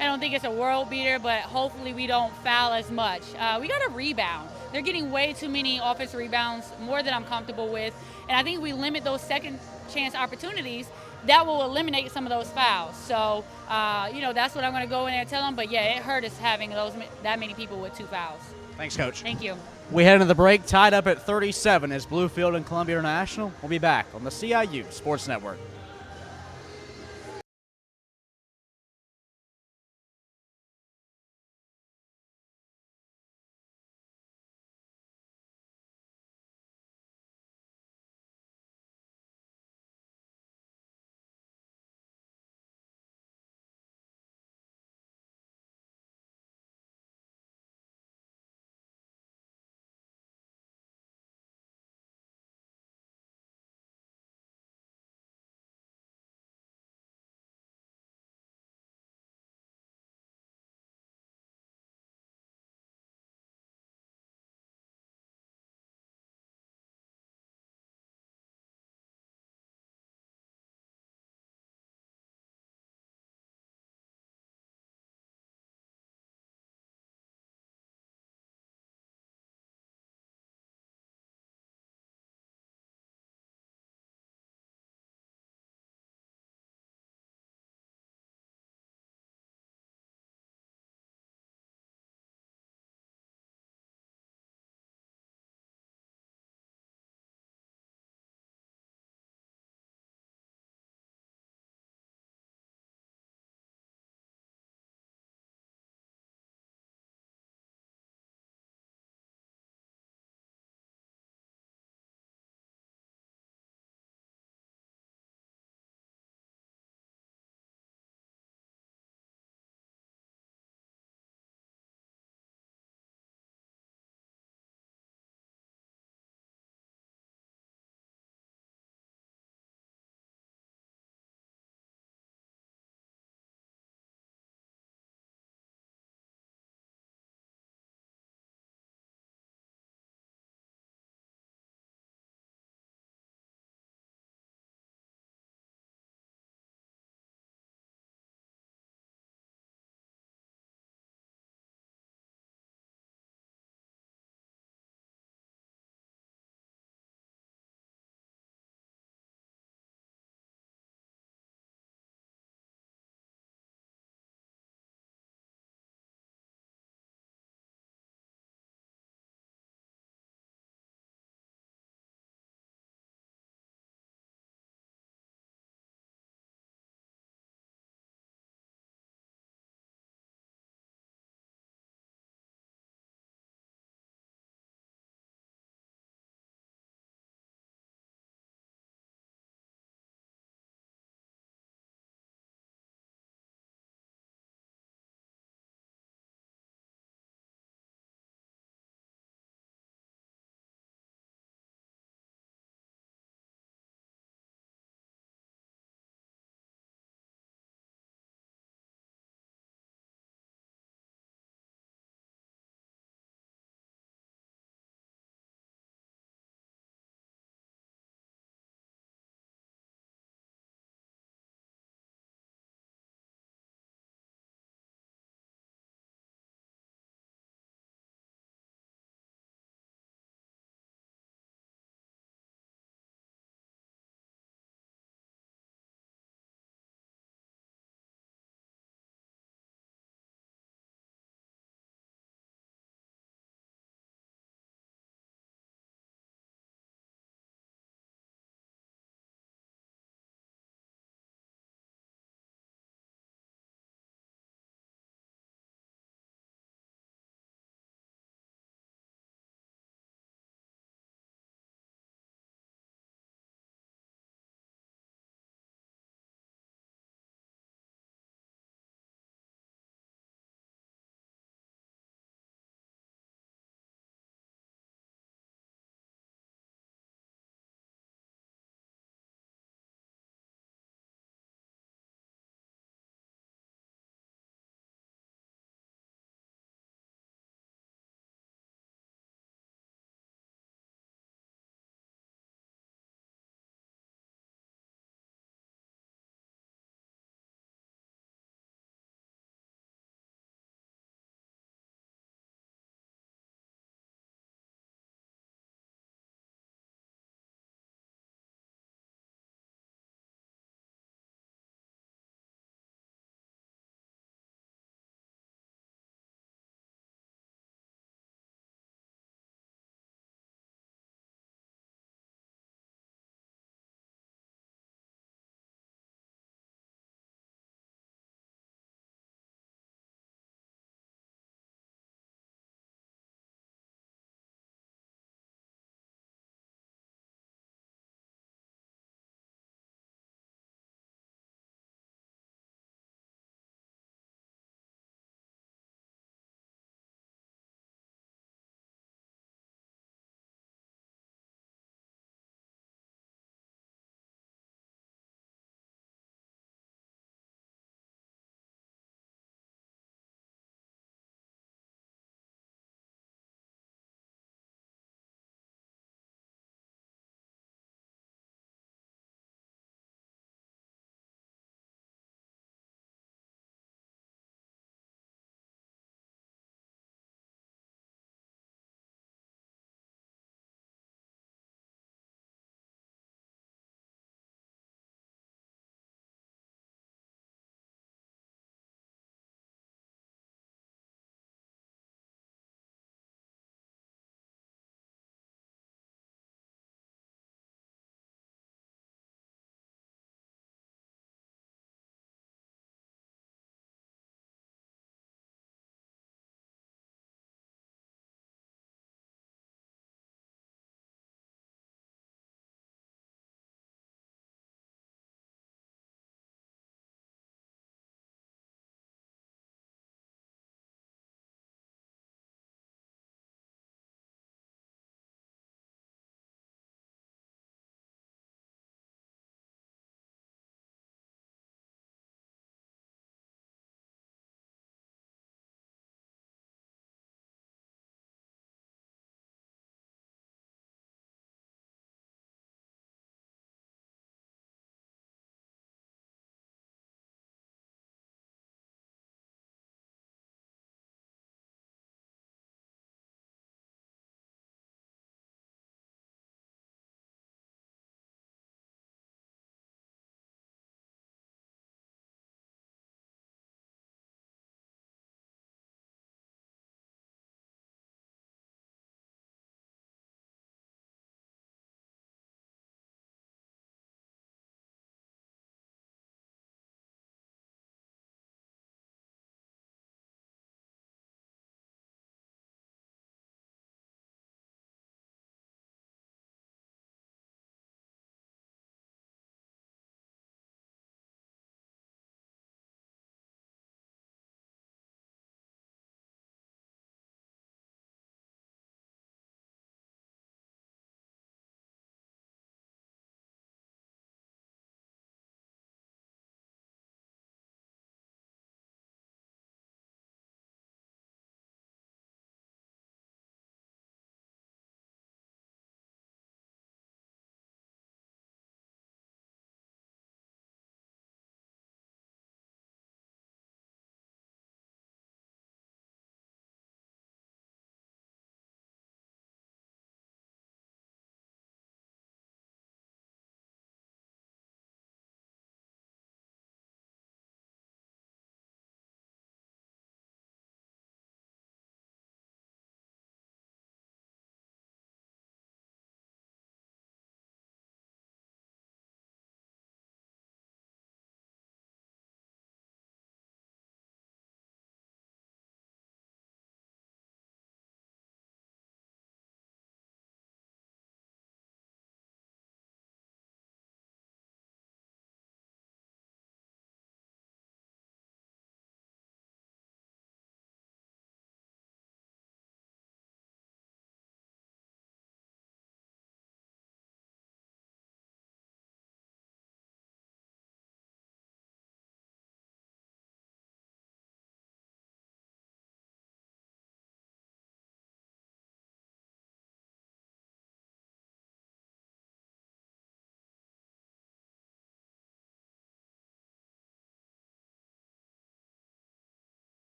don't think it's a world beater, but hopefully we don't foul as much. We got to rebound. They're getting way too many offensive rebounds, more than I'm comfortable with. And I think if we limit those second chance opportunities, that will eliminate some of those fouls. So, that's what I'm going to go in there and tell them. But, yeah, it hurt us having that many people with 2 fouls. Thanks, Coach. Thank you. We head into the break, tied up at 37 as Bluefield and Columbia International. We'll be back on the CIU Sports Network.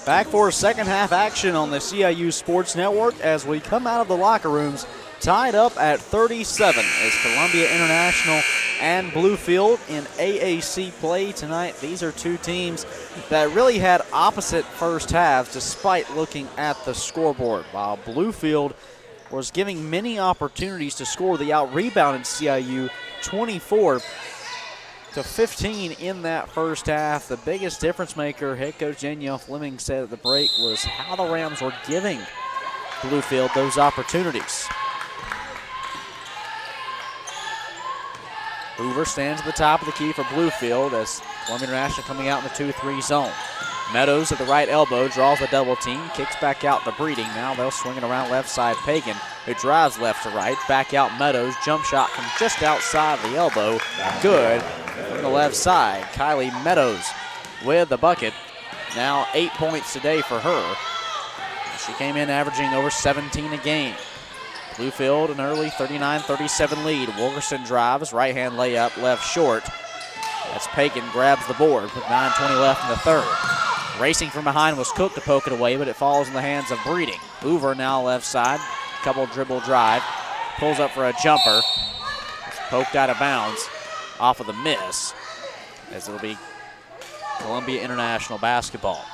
Back for second half action on the CIU Sports Network as we come out of the locker rooms tied up at 37 as Columbia International and Bluefield in AAC play tonight. These are two teams that really had opposite first halves despite looking at the scoreboard. While Bluefield was giving many opportunities to score, the out-rebounded CIU 24-15 in that first half. The biggest difference maker, head coach Danielle Fleming said at the break, was how the Rams were giving Bluefield those opportunities. Hoover stands at the top of the key for Bluefield as Columbia International coming out in the 2-3 zone. Meadows at the right elbow draws the double team, kicks back out to Breeding. Now they'll swing it around left side. Pagan, who drives left to right, back out Meadows. Jump shot from just outside the elbow. Good from the left side. Kylie Meadows with the bucket. Now 8 points today for her. She came in averaging over 17 a game. Bluefield an early 39-37 lead. Wilkerson drives, right-hand layup, left short. As Pagan grabs the board with 9:20 left in the third. Racing from behind was Cook to poke it away, but it falls in the hands of Breeding. Hoover now left side, couple dribble drive, pulls up for a jumper. It's poked out of bounds off of the miss, as it'll be Columbia International basketball.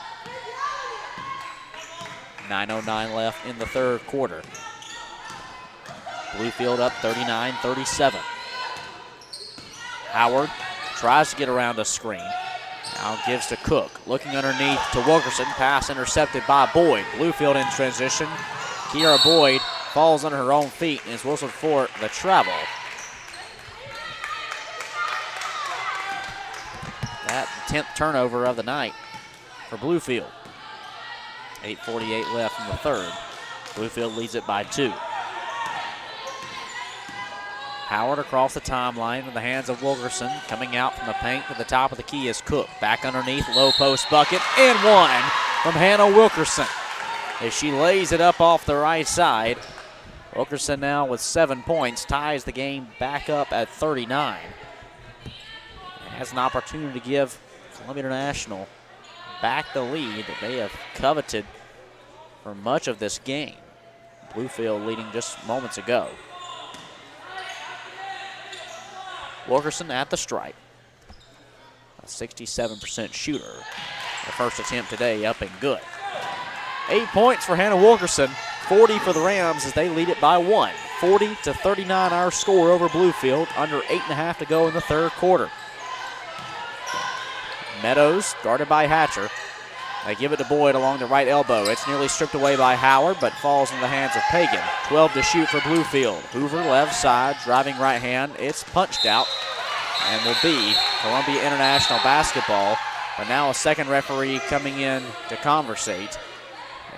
9:09 left in the third quarter. Bluefield up 39-37. Howard tries to get around a screen. Now gives to Cook. Looking underneath to Wilkerson. Pass intercepted by Boyd. Bluefield in transition. Kiera Boyd falls under her own feet and is whistled for the travel. That 10th turnover of the night for Bluefield. 8:48 left in the third. Bluefield leads it by 2. Howard across the timeline in the hands of Wilkerson. Coming out from the paint to the top of the key is Cook. Back underneath, low post bucket, and one from Hannah Wilkerson. As she lays it up off the right side. Wilkerson now with 7 points, ties the game back up at 39. Has an opportunity to give Columbia International back the lead that they have coveted for much of this game. Bluefield leading just moments ago. Wilkerson at the stripe. A 67% shooter. The first attempt today up and good. 8 points for Hannah Wilkerson. 40 for the Rams as they lead it by 1. 40-39 our score over Bluefield. Under 8.5 to go in the third quarter. Meadows guarded by Hatcher. They give it to Boyd along the right elbow. It's nearly stripped away by Howard, but falls in the hands of Pagan. 12 to shoot for Bluefield. Hoover left side, driving right hand. It's punched out and will be Columbia International basketball. But now a second referee coming in to conversate.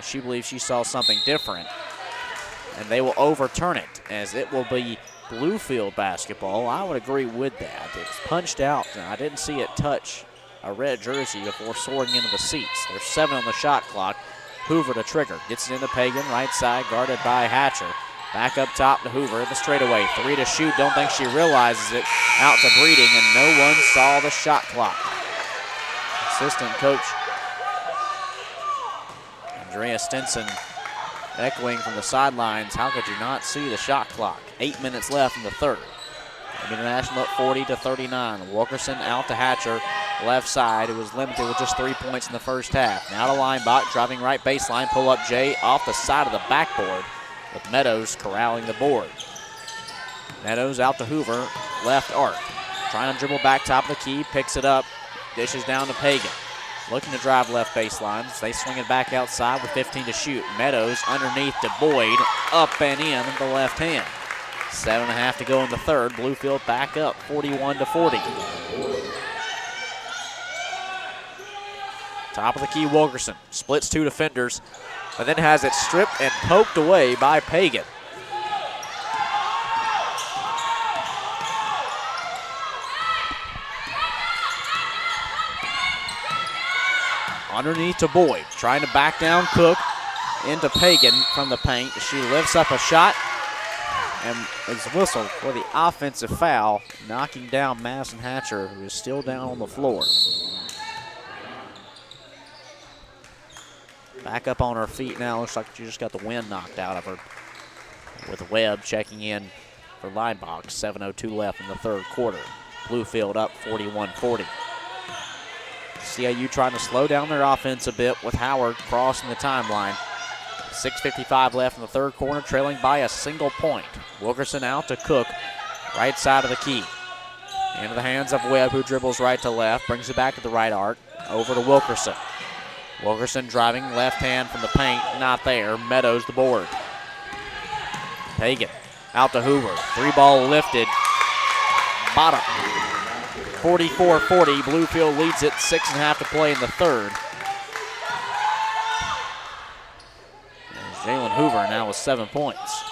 She believes she saw something different. And they will overturn it as it will be Bluefield basketball. I would agree with that. It's punched out, and I didn't see it touch a red jersey before soaring into the seats. There's 7 on the shot clock. Hoover to trigger. Gets it into Pagan, right side, guarded by Hatcher. Back up top to Hoover in the straightaway. 3 to shoot. Don't think she realizes it. Out to Breeding, and no one saw the shot clock. Assistant coach Andrea Stinson echoing from the sidelines. How could you not see the shot clock? 8 minutes left in the third. International up 40-39. Wilkerson out to Hatcher. Left side, it was limited with just 3 points in the first half. Now to Linebach, driving right baseline, pull up Jay off the side of the backboard with Meadows corralling the board. Meadows out to Hoover, left arc. Trying to dribble back top of the key, picks it up, dishes down to Pagan. Looking to drive left baseline. They swing it back outside with 15 to shoot. Meadows underneath to Boyd, up and in the left hand. 7.5 to go in the third. Bluefield back up 41-40. Top of the key, Wilkerson splits 2 defenders, but then has it stripped and poked away by Pagan. Underneath to Boyd, trying to back down Cook into Pagan from the paint. She lifts up a shot and is whistled for the offensive foul, knocking down Madison Hatcher, who is still down on the floor. Back up on her feet now. Looks like she just got the wind knocked out of her. With Webb checking in for line box. 7:02 left in the third quarter. Bluefield up 41-40. CIU trying to slow down their offense a bit with Howard crossing the timeline. 6:55 left in the third quarter, trailing by a single point. Wilkerson out to Cook, right side of the key. Into the hands of Webb, who dribbles right to left, brings it back to the right arc, over to Wilkerson. Wilkerson driving left hand from the paint, not there. Meadows the board. Pagan out to Hoover. 3-ball lifted. Bottom. 44-40. Bluefield leads it. 6.5 to play in the third. Jalen Hoover now with 7 points.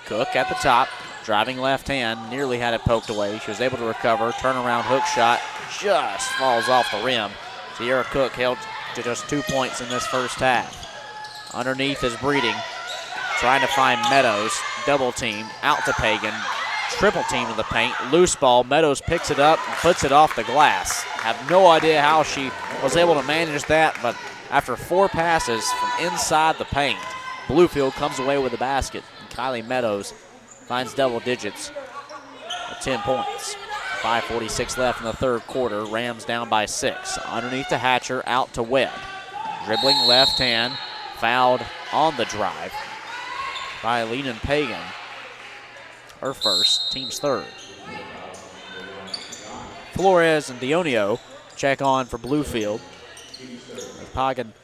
Cook at the top. Driving left hand. Nearly had it poked away. She was able to recover. Turnaround hook shot. Just falls off the rim. Sierra Cook held to just 2 points in this first half. Underneath is Breeding, trying to find Meadows. Double team, out to Pagan. Triple team in the paint, loose ball. Meadows picks it up and puts it off the glass. Have no idea how she was able to manage that, but after 4 passes from inside the paint, Bluefield comes away with the basket. And Kylie Meadows finds double digits at 10 points. 5:46 left in the third quarter. Rams down by 6. Underneath to Hatcher, out to Webb. Dribbling left hand. Fouled on the drive by Leland Pagan. Her first, team's third. Flores and Dionio check on for Bluefield. With Pagan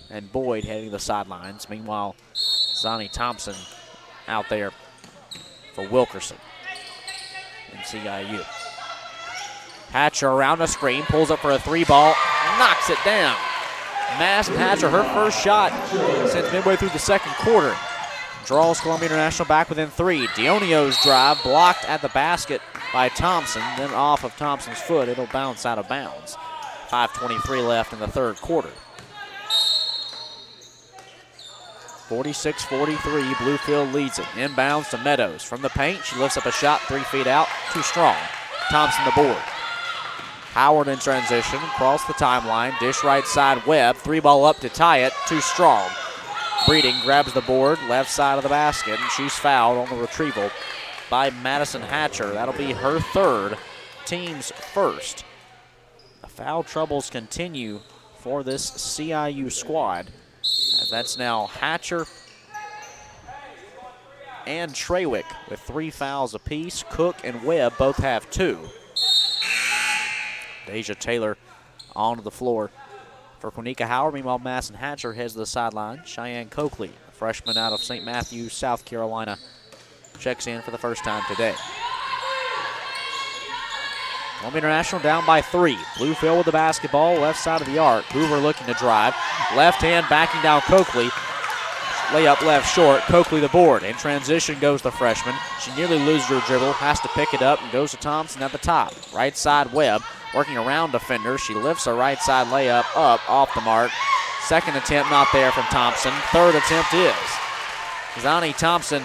and Boyd heading to the sidelines. Meanwhile, Zani Thompson out there for Wilkerson and CIU. Hatcher around the screen, pulls up for a 3-ball, knocks it down. Madison Hatcher, her first shot since midway through the second quarter. Draws Columbia International back within 3. Dionio's drive blocked at the basket by Thompson, then off of Thompson's foot. It'll bounce out of bounds. 5:23 left in the third quarter. 46-43, Bluefield leads it. Inbounds to Meadows. From the paint, she lifts up a shot 3 feet out, too strong. Thompson the board. Howard in transition, across the timeline, dish right side, Webb, 3-ball up to tie it, too strong. Breeding grabs the board, left side of the basket, and she's fouled on the retrieval by Madison Hatcher. That'll be her third, team's first. The foul troubles continue for this CIU squad, as that's now Hatcher and Trawick with 3 fouls apiece. Cook and Webb both have 2. Deja Taylor onto the floor for Quinnica Howard. Meanwhile, Madison Hatcher heads to the sideline. Cheyenne Coakley, a freshman out of St. Matthews, South Carolina, checks in for the first time today. Columbia International down by 3. Bluefield with the basketball, left side of the arc. Hoover looking to drive. Left hand backing down Coakley. Layup left short. Coakley the board. In transition goes the freshman. She nearly loses her dribble, has to pick it up, and goes to Thompson at the top. Right side Webb. Working around defender, she lifts a right side layup up off the mark. Second attempt not there from Thompson. Third attempt is. Zani Thompson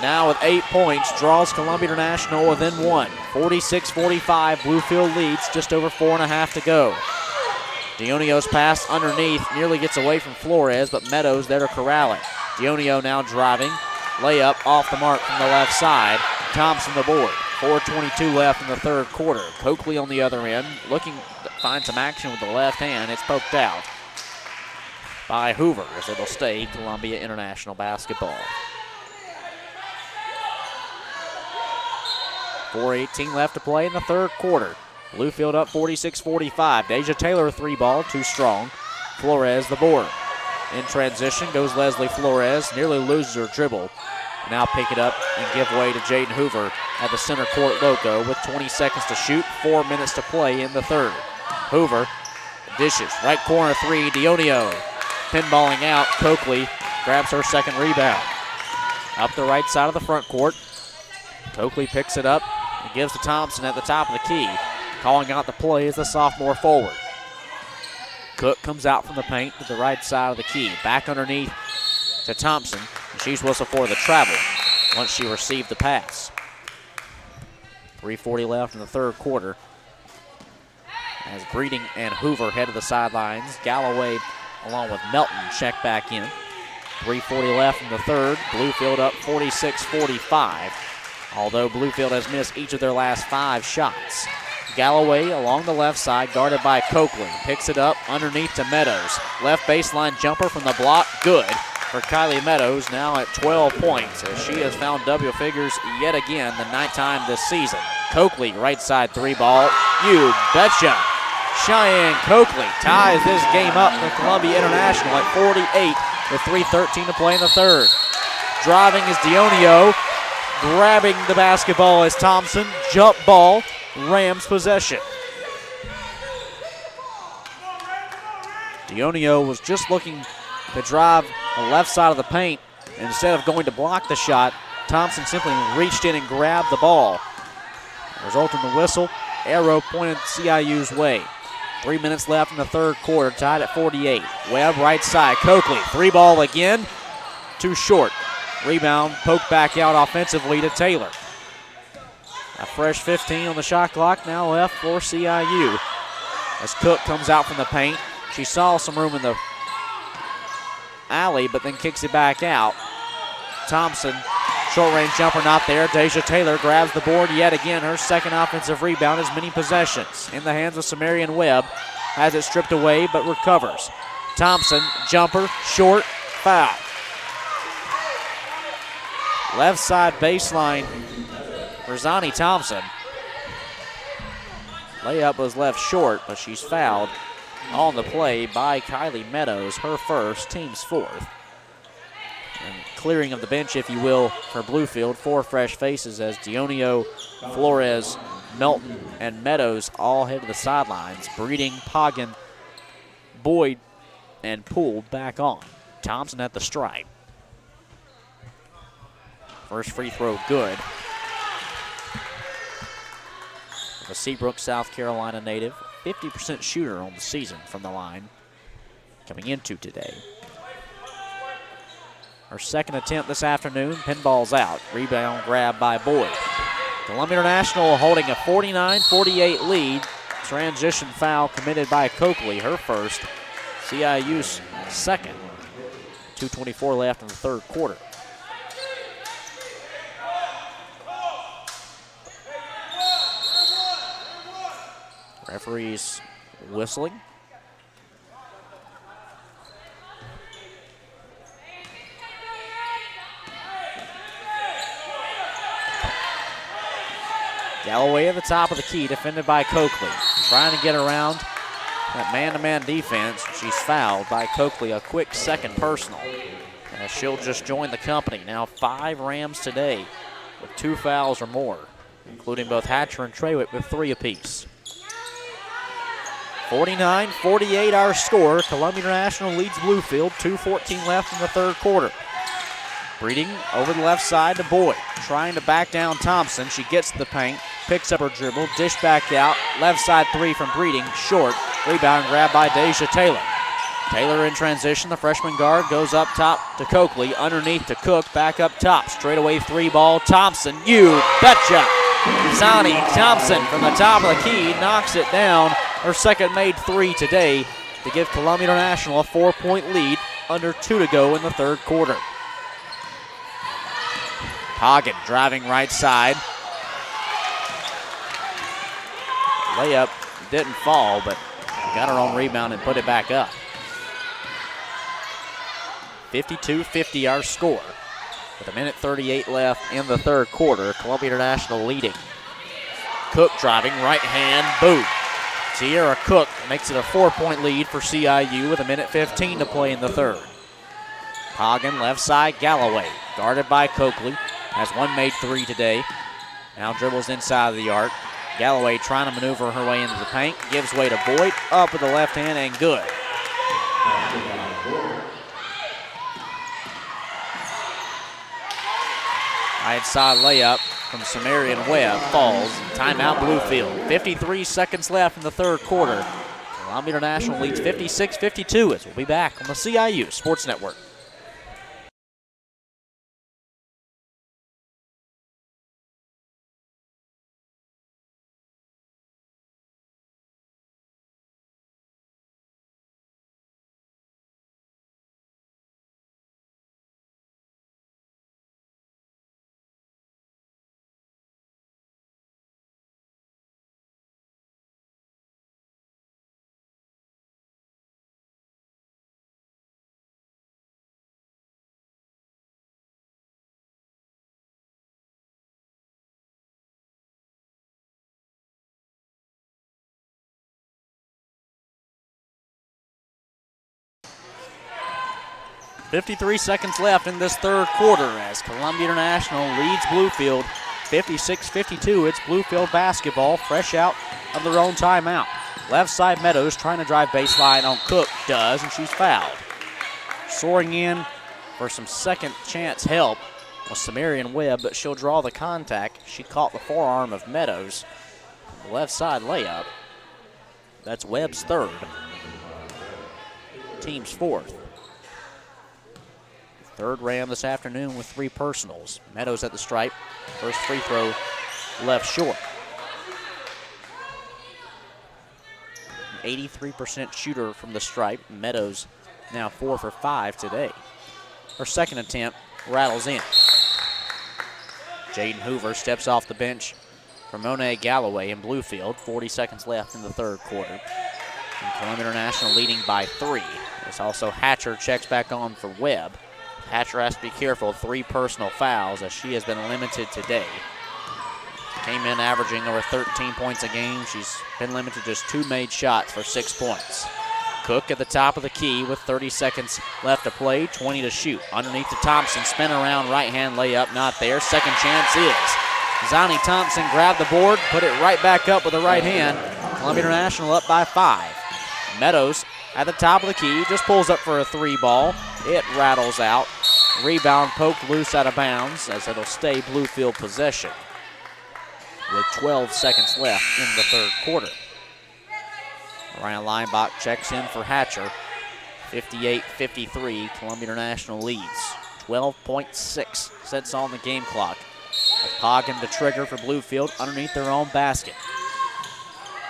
now with 8 points, draws Columbia International within 1. 46-45, Bluefield leads, just over 4.5 to go. Dionio's pass underneath, nearly gets away from Flores, but Meadows there to corral it. Dionio now driving, layup off the mark from the left side. Thompson the board. 4:22 left in the third quarter. Coakley on the other end, looking to find some action with the left hand. It's poked out by Hoover, as it'll stay Columbia International basketball. 4:18 left to play in the third quarter. Bluefield up 46-45. Deja Taylor 3-ball, too strong. Flores the board. In transition goes Leslie Flores, nearly loses her dribble. Now pick it up and give way to Jaden Hoover at the center court loco with 20 seconds to shoot, 4 minutes to play in the third. Hoover dishes, right corner 3, Dionio. Pinballing out, Coakley grabs her second rebound. Up the right side of the front court. Coakley picks it up and gives to Thompson at the top of the key. Calling out the play is the sophomore forward. Cook comes out from the paint to the right side of the key. Back underneath to Thompson. She's whistled for the travel once she received the pass. 3:40 left in the third quarter. as Breeding and Hoover head to the sidelines. Galloway along with Melton check back in. 3:40 left in the third. Bluefield up 46-45, although Bluefield has missed each of their last 5 shots. Galloway along the left side, guarded by Coakley. Picks it up underneath to Meadows. Left baseline jumper from the block, good for Kylie Meadows, now at 12 points, as she has found double figures yet again, the 9th time this season. Coakley, right side 3-ball, you betcha. Cheyenne Coakley ties this game up for Columbia International at 48 with 3:13 to play in the third. Driving is Dionio, grabbing the basketball as Thompson, jump ball, Rams possession. Dionio was just looking to drive the left side of the paint. Instead of going to block the shot, Thompson simply reached in and grabbed the ball. Result in the whistle, arrow pointed CIU's way. 3 minutes left in the third quarter, tied at 48. Webb right side, Coakley, 3-ball again, too short. Rebound poked back out offensively to Taylor. A fresh 15 on the shot clock now left for CIU. As Cook comes out from the paint, she saw some room in the alley, but then kicks it back out. Thompson, short range jumper not there. Deja Taylor grabs the board yet again. Her second offensive rebound, as many possessions. In the hands of Sumerian Webb. Has it stripped away, but recovers. Thompson, jumper, short, foul. Left side baseline, Razani Thompson. Layup was left short, but she's fouled on the play by Kylie Meadows, her first, team's 4th. And clearing of the bench, if you will, for Bluefield. 4 fresh faces as Dionio, Flores, Melton, and Meadows all head to the sidelines. Breeding, Poggin, Boyd, and Poole back on. Thompson at the stripe. First free throw good. The Seabrook, South Carolina native, 50% shooter on the season from the line coming into today. Her second attempt this afternoon, pinball's out. Rebound grab by Boyd. Columbia International holding a 49-48 lead. Transition foul committed by Coakley, her first. CIU's second. 2:24 left in the third quarter. Referees whistling. Galloway at the top of the key, defended by Coakley. Trying to get around that man-to-man defense. She's fouled by Coakley, a quick second personal. As she'll just join the company. Now 5 Rams today with 2 fouls or more, including both Hatcher and Trawick with 3 apiece. 49-48 our score. Columbia International leads Bluefield. 2:14 left in the third quarter. Breeding over the left side to Boyd. Trying to back down Thompson. She gets to the paint, picks up her dribble, dish back out. Left side 3 from Breeding, short. Rebound grab by Deja Taylor. Taylor in transition. The freshman guard goes up top to Coakley. Underneath to Cook. Back up top. Straightaway 3-ball. Thompson, you betcha. Zani Thompson from the top of the key knocks it down. Her second made 3 today to give Columbia International a 4-point lead. Under 2 to go in the third quarter. Poggin driving right side. Layup didn't fall, but got her own rebound and put it back up. 52-50 our score. With 1:38 left in the third quarter, Columbia International leading. Cook driving, right hand, boot. Sierra Cook makes it a 4-point lead for CIU with 1:15 to play in the third. Poggin left side, Galloway, guarded by Coakley. Has one made 3 today. Now dribbles inside of the arc. Galloway trying to maneuver her way into the paint. Gives way to Boyd. Up with the left hand and good. Right side layup from Sumerian Webb falls. Timeout Bluefield. 53 seconds left in the third quarter. Columbia International leads 56-52 as we'll be back on the CIU Sports Network. 53 seconds left in this third quarter as Columbia International leads Bluefield 56-52. It's Bluefield basketball, fresh out of their own timeout. Left side, Meadows trying to drive baseline on Cook, does, and she's fouled. Soaring in for some second chance help was Samarian Webb, but she'll draw the contact. She caught the forearm of Meadows. The left side layup. That's Webb's third. Team's fourth. Third Ram this afternoon with 3 personals. Meadows at the stripe. First free throw left short. 83% shooter from the stripe. Meadows now 4 for 5 today. Her second attempt rattles in. Jaden Hoover steps off the bench for Monet Galloway in Bluefield. 40 seconds left in the third quarter. And Columbia International leading by 3. There's also Hatcher checks back on for Webb. Hatcher has to be careful, 3 personal fouls as she has been limited today. Came in averaging over 13 points a game. She's been limited to just 2 made shots for 6 points. Cook at the top of the key with 30 seconds left to play, 20 to shoot. Underneath to Thompson, spin around, right-hand layup, not there. Second chance is. Zani Thompson grabbed the board, put it right back up with the right hand. Columbia International up by 5. Meadows at the top of the key, just pulls up for a 3 ball. It rattles out. Rebound poked loose out of bounds as it'll stay Bluefield possession with 12 seconds left in the third quarter. Ryan Leinbach checks in for Hatcher. 58-53, Columbia International leads. 12.6 sets on the game clock. With Poggin the trigger for Bluefield underneath their own basket.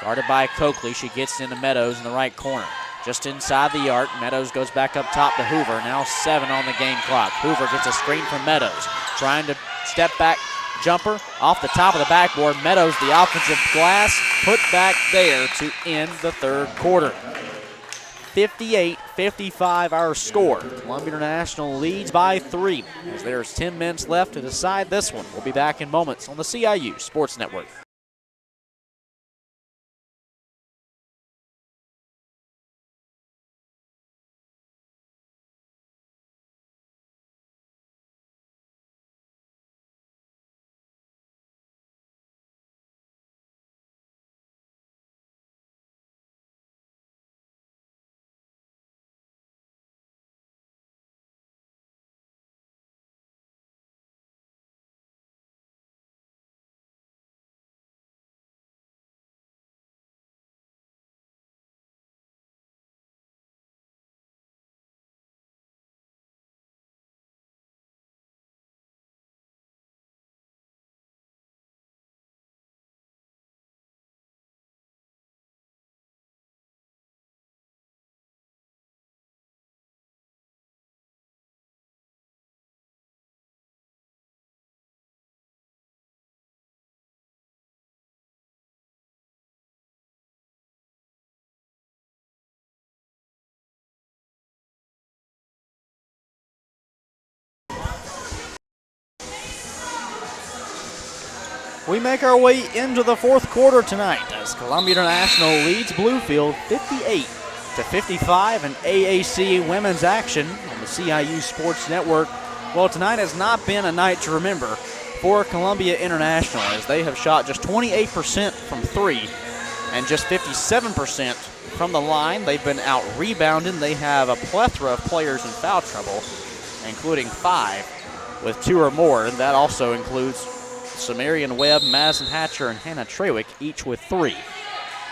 Guarded by Coakley, she gets into Meadows in the right corner. Just inside the arc, Meadows goes back up top to Hoover. Now 7 on the game clock. Hoover gets a screen from Meadows. Trying to step back jumper off the top of the backboard. Meadows, the offensive glass, put back there to end the third quarter. 58-55 our score. Columbia International leads by 3 as there's 10 minutes left to decide this one. We'll be back in moments on the CIU Sports Network. We make our way into the fourth quarter tonight as Columbia International leads Bluefield 58-55 in AAC women's action on the CIU Sports Network. Well, tonight has not been a night to remember for Columbia International as they have shot just 28% from 3 and just 57% from the line. They've been out-rebounded. They have a plethora of players in foul trouble, including 5 with 2 or more, and that also includes Samarian Webb, Madison Hatcher, and Hannah Trewick, each with 3.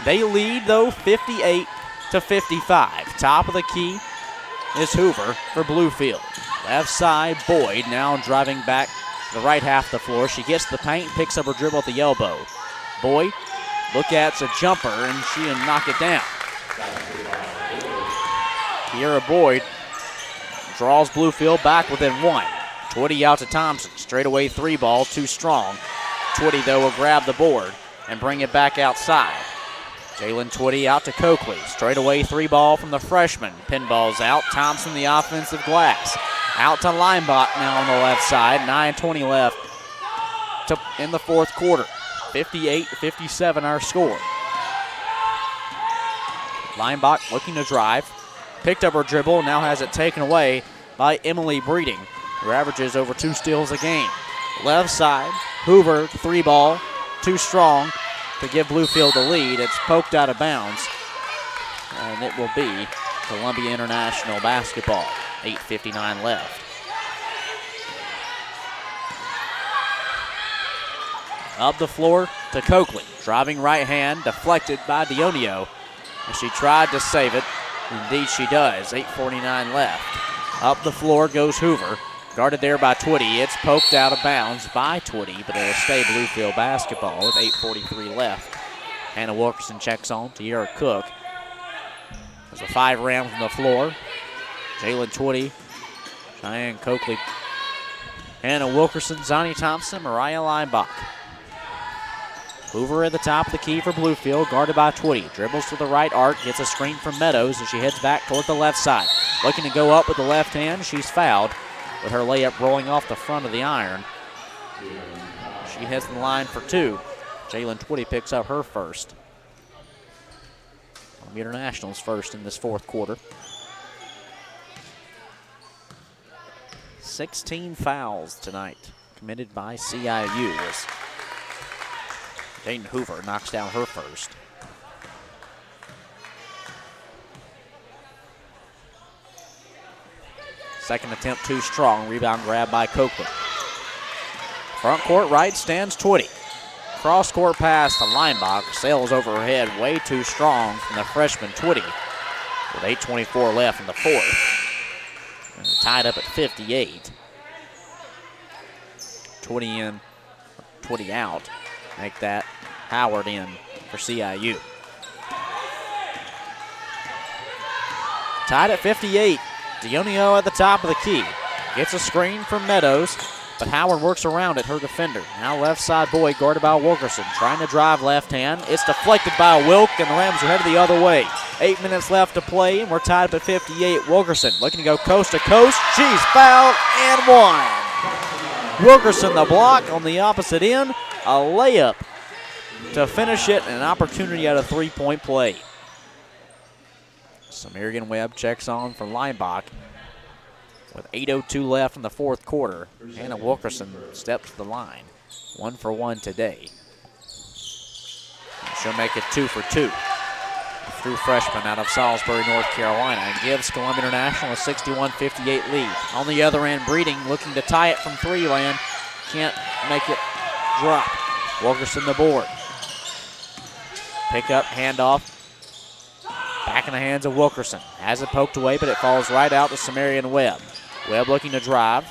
They lead, though, 58-55. Top of the key is Hoover for Bluefield. Left side, Boyd now driving back the right half of the floor. She gets the paint, picks up her dribble at the elbow. Boyd, look at's a jumper, and she'll knock it down. Kiera Boyd draws Bluefield back within 1. Twitty out to Thompson. Straightaway 3 ball, too strong. Twitty, though, will grab the board and bring it back outside. Jalen Twitty out to Coakley. Straightaway 3 ball from the freshman. Pinball's out. Thompson, the offensive glass. Out to Leinbach now on the left side. 9:20 left in the fourth quarter. 58-57 our score. Leinbach looking to drive. Picked up her dribble, now has it taken away by Emily Breeding, who averages over 2 steals a game. Left side, Hoover, 3 ball, too strong to give Bluefield the lead. It's poked out of bounds, and it will be Columbia International basketball. 8:59 left. Up the floor to Coakley. Driving right hand, deflected by Dionio. And she tried to save it. Indeed she does. 8:49 left. Up the floor goes Hoover. Guarded there by Twitty. It's poked out of bounds by Twitty, but it'll stay Bluefield basketball with 8:43 left. Hannah Wilkerson checks on to Tierra Cook. There's a 5 round from the floor. Jalen Twitty, Cheyenne Coakley, Hannah Wilkerson, Zani Thompson, Mariah Leinbach. Hoover at the top of the key for Bluefield, guarded by Twitty. Dribbles to the right arc, gets a screen from Meadows as she heads back toward the left side. Looking to go up with the left hand, she's fouled with her layup rolling off the front of the iron. She heads to the line for 2. Jalen Twitty picks up her first. Columbia International's first in this 4th quarter. 16 fouls tonight committed by CIU as Jaden Hoover knocks down her first. Second attempt too strong. Rebound grab by Coakley. Front court right stands Twitty. Cross court pass to Leinbach. Sails over her head way too strong from the freshman Twitty. With 8:24 left in the 4th. And tied up at 58. Twitty in, Twitty out. Make that Howard in for CIU. Tied at 58. Dionio at the top of the key. Gets a screen from Meadows, but Howard works around it, her defender. Now left side Boyd guarded by Wilkerson. Trying to drive left hand. It's deflected by Wilk, and the Rams are headed the other way. 8 minutes left to play, and we're tied up at 58. Wilkerson looking to go coast to coast. She's fouled and one. Wilkerson the block on the opposite end. A layup to finish it, and an opportunity at a 3-point play. Samarian Webb checks on for Leinbach. With 8:02 left in the 4th quarter, Hannah Wilkerson steps to the line. 1 for 1 today. She'll make it 2 for 2. True freshman out of Salisbury, North Carolina, and gives Columbia International a 61-58 lead. On the other end, Breeding looking to tie it from 3 land. Can't make it drop. Wilkerson the board. Pick up, handoff. Back in the hands of Wilkerson. Has it poked away, but it falls right out to Samarian Webb. Webb looking to drive.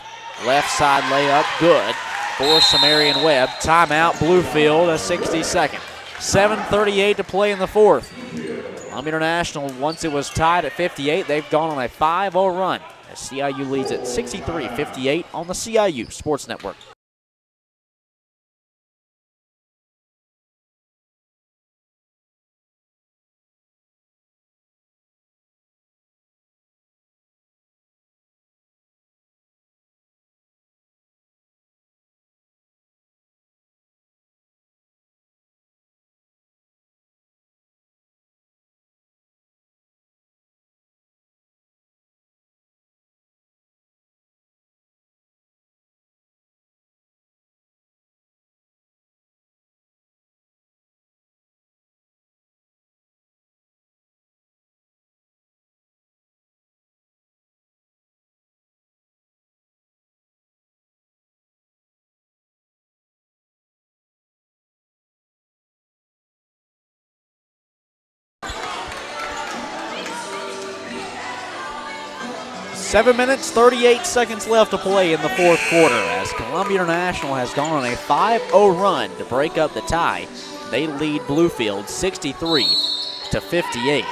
Left side layup, good for Samarian Webb. Timeout, Bluefield, a 60-second. 7:38 to play in the 4th. Columbia International, once it was tied at 58, they've gone on a 5-0 run as CIU leads at 63-58 on the CIU Sports Network. Seven minutes, 38 seconds left to play in the 4th quarter as Columbia International has gone on a 5-0 run to break up the tie. They lead Bluefield 63-58.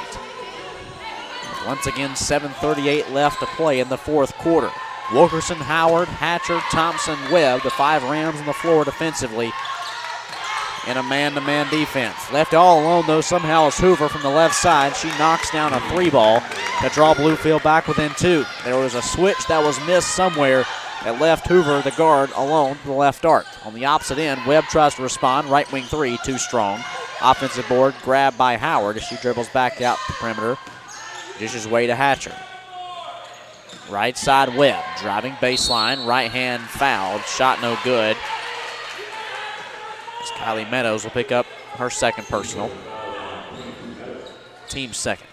Once again, 7:38 left to play in the 4th quarter. Wilkerson, Howard, Hatcher, Thompson, Webb, the 5 Rams on the floor defensively in a man-to-man defense. Left all alone, though, somehow is Hoover from the left side. She knocks down a 3-ball to draw Bluefield back within 2. There was a switch that was missed somewhere that left Hoover, the guard, alone to the left arc. On the opposite end, Webb tries to respond. Right wing 3, too strong. Offensive board grabbed by Howard as she dribbles back out the perimeter. Dishes way to Hatcher. Right side Webb, driving baseline, right hand fouled, shot no good. As Kylie Meadows will pick up her second personal. Team second.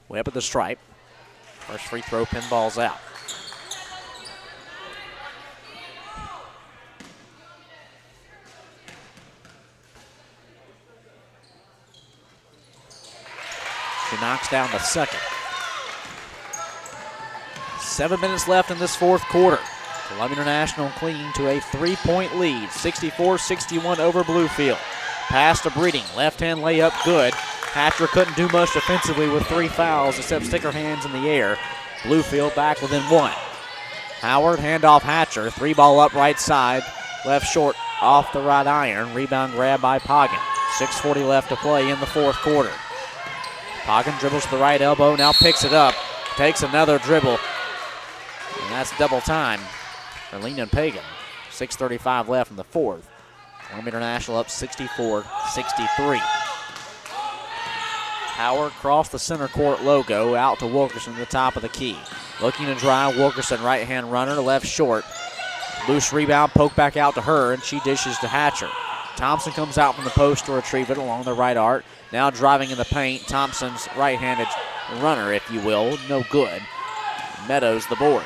Webb at the stripe. First free throw, pinball's out. She knocks down the second. 7 minutes left in this fourth quarter. Columbia International clinging to a 3-point lead, 64-61 over Bluefield. Pass to Breeding, left-hand layup good. Hatcher couldn't do much defensively with 3 fouls except stick her hands in the air. Bluefield back within 1. Howard, handoff Hatcher, 3-ball up right side, left short off the right iron. Rebound grab by Poggin. 6:40 left to play in the fourth quarter. Poggin dribbles to the right elbow, now picks it up, takes another dribble, and that's double time for Lena Pagan. 6:35 left in the fourth. Columbia International up 64-63. Howard crossed the center court logo out to Wilkerson at the top of the key. Looking to drive, Wilkerson right-hand runner, left short. Loose rebound, poke back out to her, and she dishes to Hatcher. Thompson comes out from the post to retrieve it along the right arc. Now driving in the paint, Thompson's right-handed runner, if you will, no good. Meadows the board.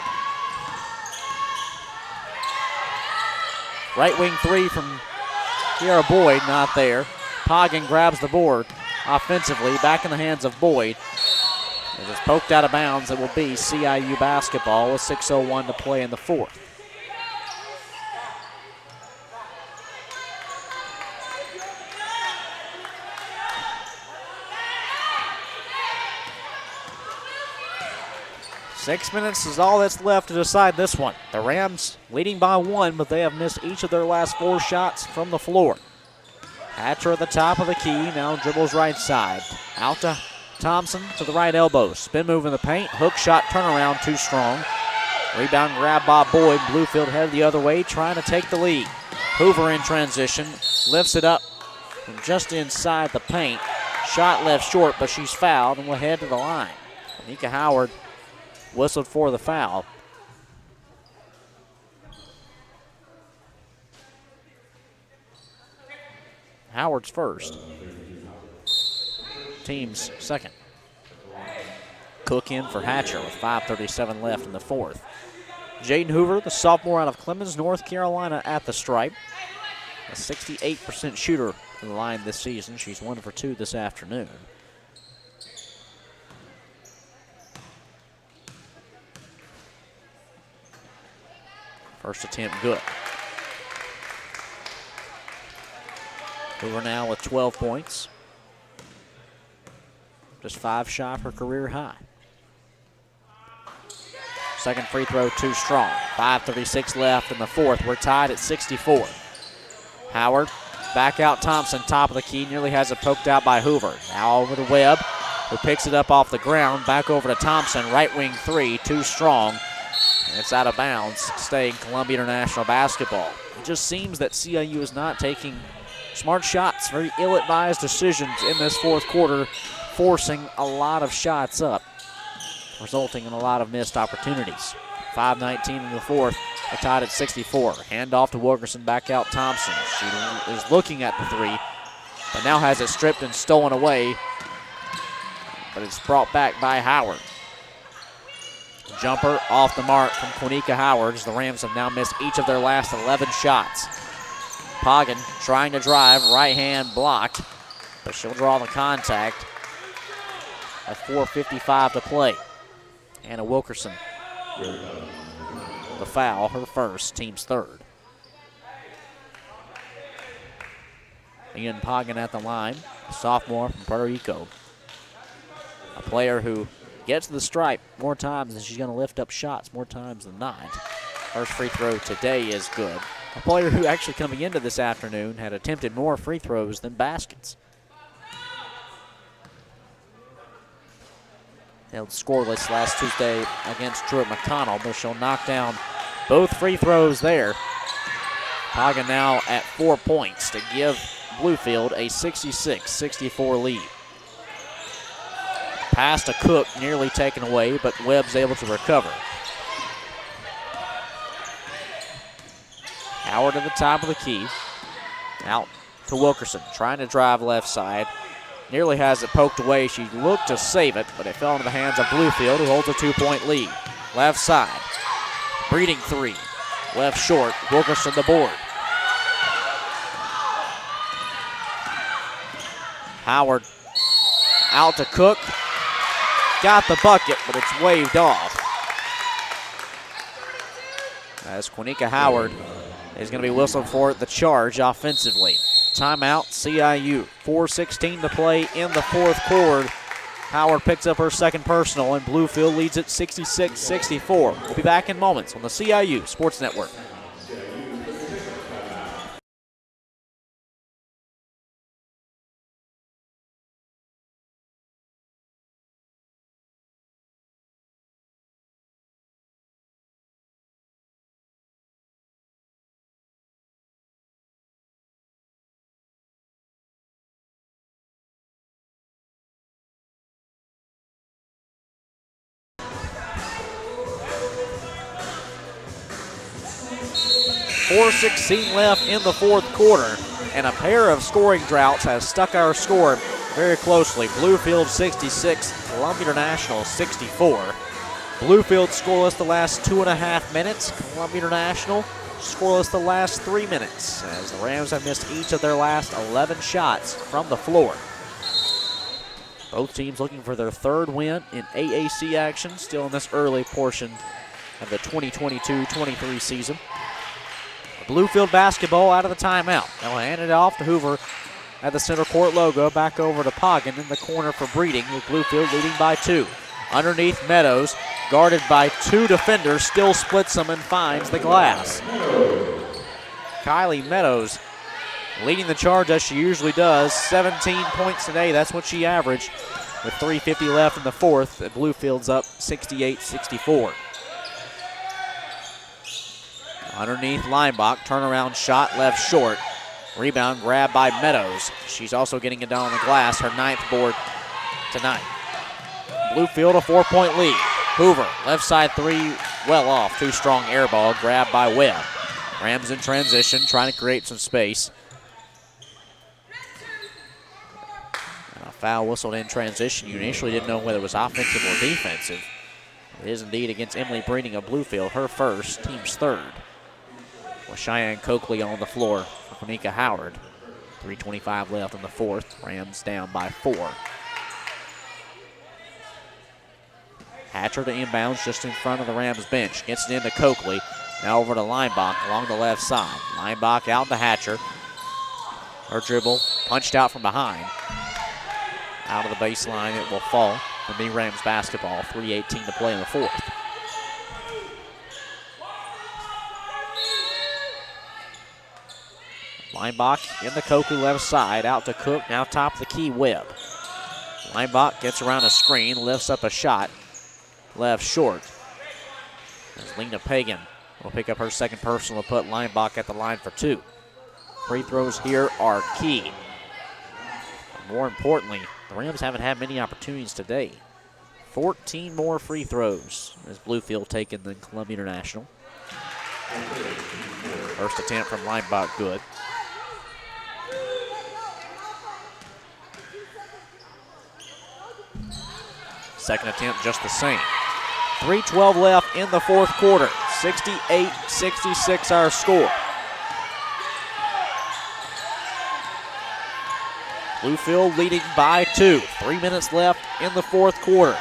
Right wing three from Kiara Boyd, not there. Poggin grabs the board offensively, back in the hands of Boyd. As it's poked out of bounds, it will be CIU basketball with 6:01 to play in the fourth. Six minutes is all that's left to decide this one. The Rams leading by 1, but they have missed each of their last 4 shots from the floor. Hatcher at the top of the key, now dribbles right side. Out to Thompson to the right elbow. Spin move in the paint, hook shot turnaround too strong. Rebound grab by Boyd. Bluefield headed the other way, trying to take the lead. Hoover in transition, lifts it up from just inside the paint. Shot left short, but she's fouled and will head to the line. Nika Howard whistled for the foul. Howard's first. Team's second. Cook in for Hatcher with 5:37 left in the fourth. Jaden Hoover, the sophomore out of Clemens, North Carolina, at the stripe. A 68% shooter from the line this season. She's 1 for 2 this afternoon. First attempt good. Hoover now with 12 points. Just 5 shy of her career high. Second free throw too strong. 5:36 left in the fourth. We're tied at 64. Howard, back out Thompson, top of the key, nearly has it poked out by Hoover. Now over to Webb, who picks it up off the ground. Back over to Thompson, right wing three, too strong. And it's out of bounds, staying Columbia International basketball. It just seems that CIU is not taking smart shots, very ill-advised decisions in this fourth quarter, forcing a lot of shots up, resulting in a lot of missed opportunities. 5:19 in the fourth, we're tied at 64. Handoff to Wilkerson, back out Thompson. She is looking at the three, but now has it stripped and stolen away, but it's brought back by Howard. Jumper off the mark from Quanika Howard. The Rams have now missed each of their last 11 shots. Poggin trying to drive, right hand blocked, but she'll draw the contact at 4:55 to play. Anna Wilkerson, the foul, her first, team's third. Ian Poggin at the line, a sophomore from Puerto Rico. A player who gets to the stripe more times than she's going to lift up shots, more times than not. First free throw today is good. A player who actually coming into this afternoon had attempted more free throws than baskets. Held scoreless last Tuesday against Truett McConnell, but she'll knock down both free throws there. Hagen now at 4 points to give Bluefield a 66-64 lead. Pass to Cook, nearly taken away, but Webb's able to recover. Howard at the top of the key. Out to Wilkerson, trying to drive left side. Nearly has it poked away. She looked to save it, but it fell into the hands of Bluefield, who holds a 2-point lead. Left side. Breeding three. Left short. Wilkerson the board. Howard out to Cook. Got the bucket, but it's waved off. As Quinnica Howard is going to be whistled for the charge offensively. Timeout, CIU. 4:16 to play in the fourth quarter. Howard picks up her second personal, and Bluefield leads it 66-64. We'll be back in moments on the CIU Sports Network. .416 left in the fourth quarter, and a pair of scoring droughts has stuck our score very closely. Bluefield 66, Columbia International 64. Bluefield scoreless the last 2.5 minutes. Columbia International scoreless the last 3 minutes, as the Rams have missed each of their last 11 shots from the floor. Both teams looking for their third win in AAC action, still in this early portion of the 2022-23 season. Bluefield basketball out of the timeout. They'll hand it off to Hoover at the center court logo. Back over to Poggin in the corner for Breeding, with Bluefield leading by 2. Underneath Meadows, guarded by 2 defenders, still splits them and finds the glass. Kylie Meadows leading the charge as she usually does. 17 points today, that's what she averaged. With 3:50 left in the fourth, Bluefield's up 68-64. Underneath Linebach, turnaround shot left short. Rebound grabbed by Meadows. She's also getting it down on the glass, her 9th board tonight. Bluefield a 4-point lead. Hoover, left side three, well off. Too strong air ball, grabbed by Webb. Rams in transition, trying to create some space. And a foul whistled in transition. You initially didn't know whether it was offensive or defensive. It is indeed against Emily Breeding of Bluefield, her first, team's third. With Cheyenne Coakley on the floor for Quinnica Howard. 3:25 left in the fourth. Rams down by 4. Hatcher to inbounds just in front of the Rams bench. Gets it into Coakley. Now over to Linebach along the left side. Linebach out to Hatcher. Her dribble punched out from behind. Out of the baseline, it will fall. It'll be Rams basketball. 3:18 to play in the fourth. Linebach in the Coakley left side, out to Cook, now top of the key, Webb. Linebach gets around a screen, lifts up a shot, left short. As Lena Pagan will pick up her second personal to put Linebach at the line for 2. Free throws here are key. More importantly, the Rams haven't had many opportunities today. 14 more free throws as Bluefield taken than Columbia International. First attempt from Linebach, good. Second attempt just the same. 3:12 left in the fourth quarter. 68-66 our score. Bluefield leading by 2. 3 minutes left in the fourth quarter.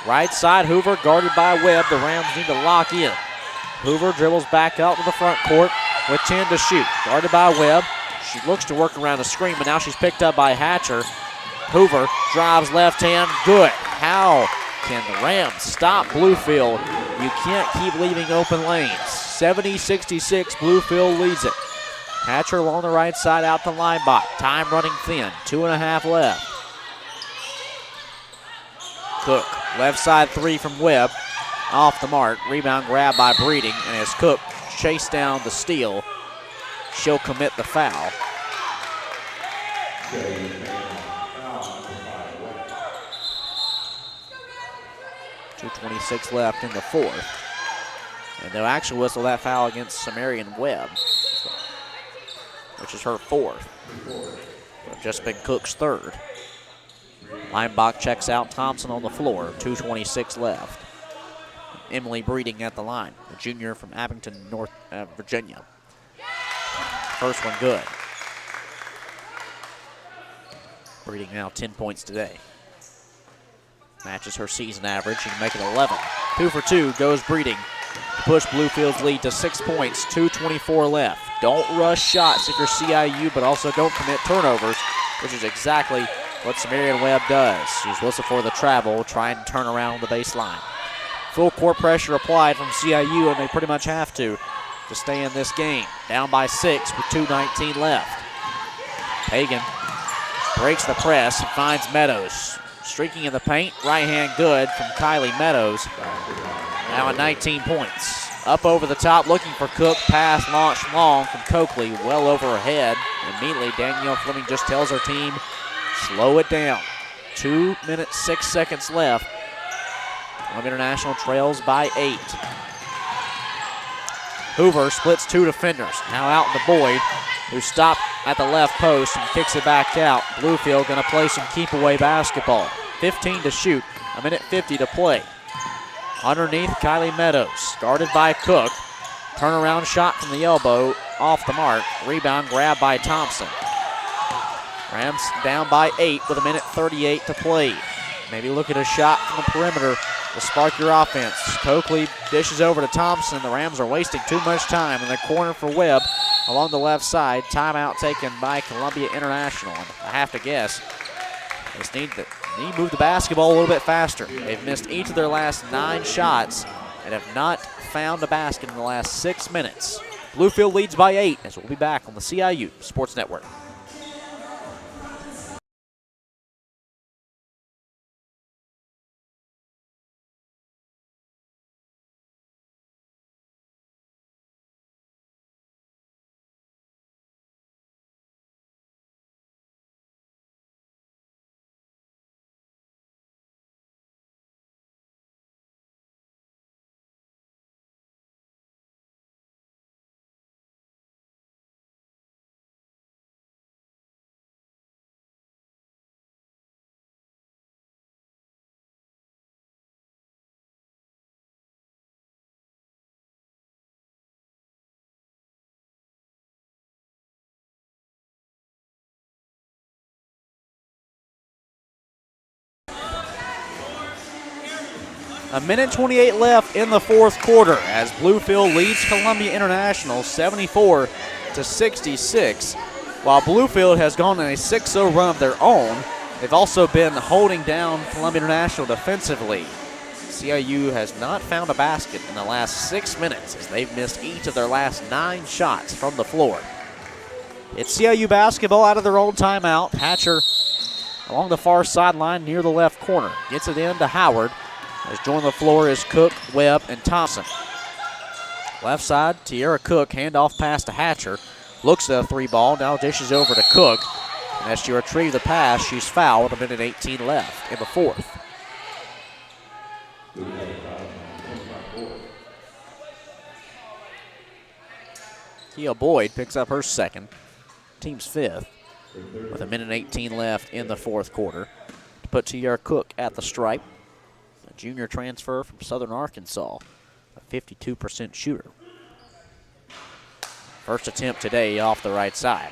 Right side, Hoover guarded by Webb. The Rams need to lock in. Hoover dribbles back out to the front court with 10 to shoot. Guarded by Webb. She looks to work around the screen, but now she's picked up by Hatcher. Hoover drives left hand, good. How can the Rams stop Bluefield? You can't keep leaving open lanes. 70-66, Bluefield leads it. Hatcher along the right side, out to Linebach. Time running thin, 2.5 left. Cook, left side three from Webb, off the mark. Rebound grab by Breeding, and as Cook chased down the steal, she'll commit the foul. .226 left in the fourth. And they'll actually whistle that foul against Sumerian Webb, which is her fourth. Just been Cook's third. Linebach checks out, Thompson on the floor, .226 left. Emily Breeding at the line, a junior from Abington, North Virginia. First one good. Breeding now 10 points today. Matches her season average. She can make it 11. 2 for 2 goes Breeding to push Bluefield's lead to 6 points, .224 left. Don't rush shots if you're CIU, but also don't commit turnovers, which is exactly what Sumerian Webb does. She's whistled for the travel, trying to turn around the baseline. Full court pressure applied from CIU, and they pretty much have to stay in this game. Down by 6 with 2:19 left. Pagan breaks the press and finds Meadows. Streaking in the paint, right hand good from Kylie Meadows. Now at 19 points. Up over the top, looking for Cook. Pass launched long from Coakley, well over her head. And immediately, Danielle Fleming just tells her team, slow it down. 2 minutes, 6 seconds left. Columbia International trails by 8. Hoover splits 2 defenders. Now out in the Boyd, who stopped at the left post and kicks it back out. Bluefield going to play some keep-away basketball. 15 to shoot, 1:50 to play. Underneath, Kylie Meadows, guarded by Cook. Turnaround shot from the elbow, off the mark. Rebound grab by Thompson. Rams down by 8 with 1:38 to play. Maybe look at a shot from the perimeter to spark your offense. Coakley dishes over to Thompson. The Rams are wasting too much time in the corner for Webb along the left side. Timeout taken by Columbia International. And I have to guess, they just need to move the basketball a little bit faster. They've missed each of their last 9 shots and have not found a basket in the last 6 minutes. Bluefield leads by 8 as we'll be back on the CIU Sports Network. A minute 28 left in the fourth quarter as Bluefield leads Columbia International 74-66. While Bluefield has gone on a 6-0 run of their own, they've also been holding down Columbia International defensively. CIU has not found a basket in the last 6 minutes as they've missed each of their last 9 shots from the floor. It's CIU basketball out of their own timeout. Hatcher along the far sideline near the left corner. Gets it in to Howard. As joining the floor is Cook, Webb, and Thompson. Left side, Tierra Cook, handoff pass to Hatcher. Looks at a 3 ball, now dishes over to Cook. And as she retrieves the pass, she's fouled, 1:18 left in the fourth. Kia Boyd picks up her second, team's 5th, with 1:18 left in the fourth quarter. To put Tierra Cook at the stripe. A junior transfer from Southern Arkansas, a 52% shooter. First attempt today off the right side.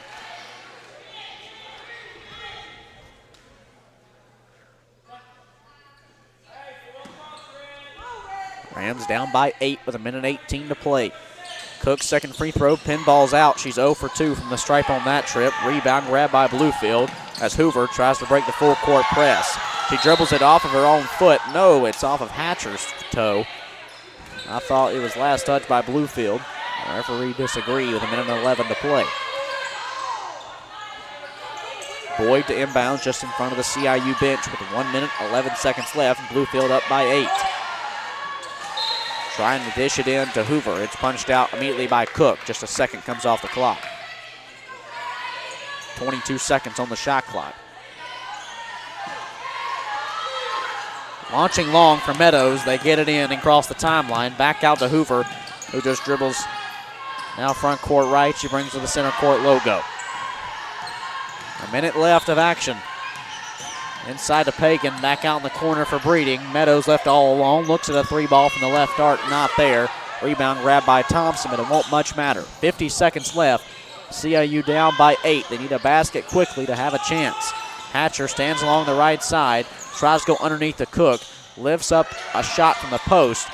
Rams down by 8 with 1:18 to play. Cook's second free throw, pinballs out. She's 0 for 2 from the stripe on that trip. Rebound grabbed by Bluefield as Hoover tries to break the full court press. She dribbles it off of her own foot. No, it's off of Hatcher's toe. I thought it was last touch by Bluefield. The referee disagreed with 1:11 to play. Boyd to inbound just in front of the CIU bench with 1 minute, 11 seconds left. Bluefield up by 8. Trying to dish it in to Hoover. It's punched out immediately by Cook. Just a second comes off the clock. 22 seconds on the shot clock. Launching long for Meadows. They get it in and cross the timeline. Back out to Hoover, who just dribbles now front court right. She brings to the center court logo. A minute left of action. Inside to Pagan, back out in the corner for Breeding. Meadows left all alone, looks at a 3-ball from the left arc, not there. Rebound grabbed by Thompson, but it won't much matter. 50 seconds left. CIU down by 8. They need a basket quickly to have a chance. Hatcher stands along the right side, tries to go underneath the Cook, lifts up a shot from the post,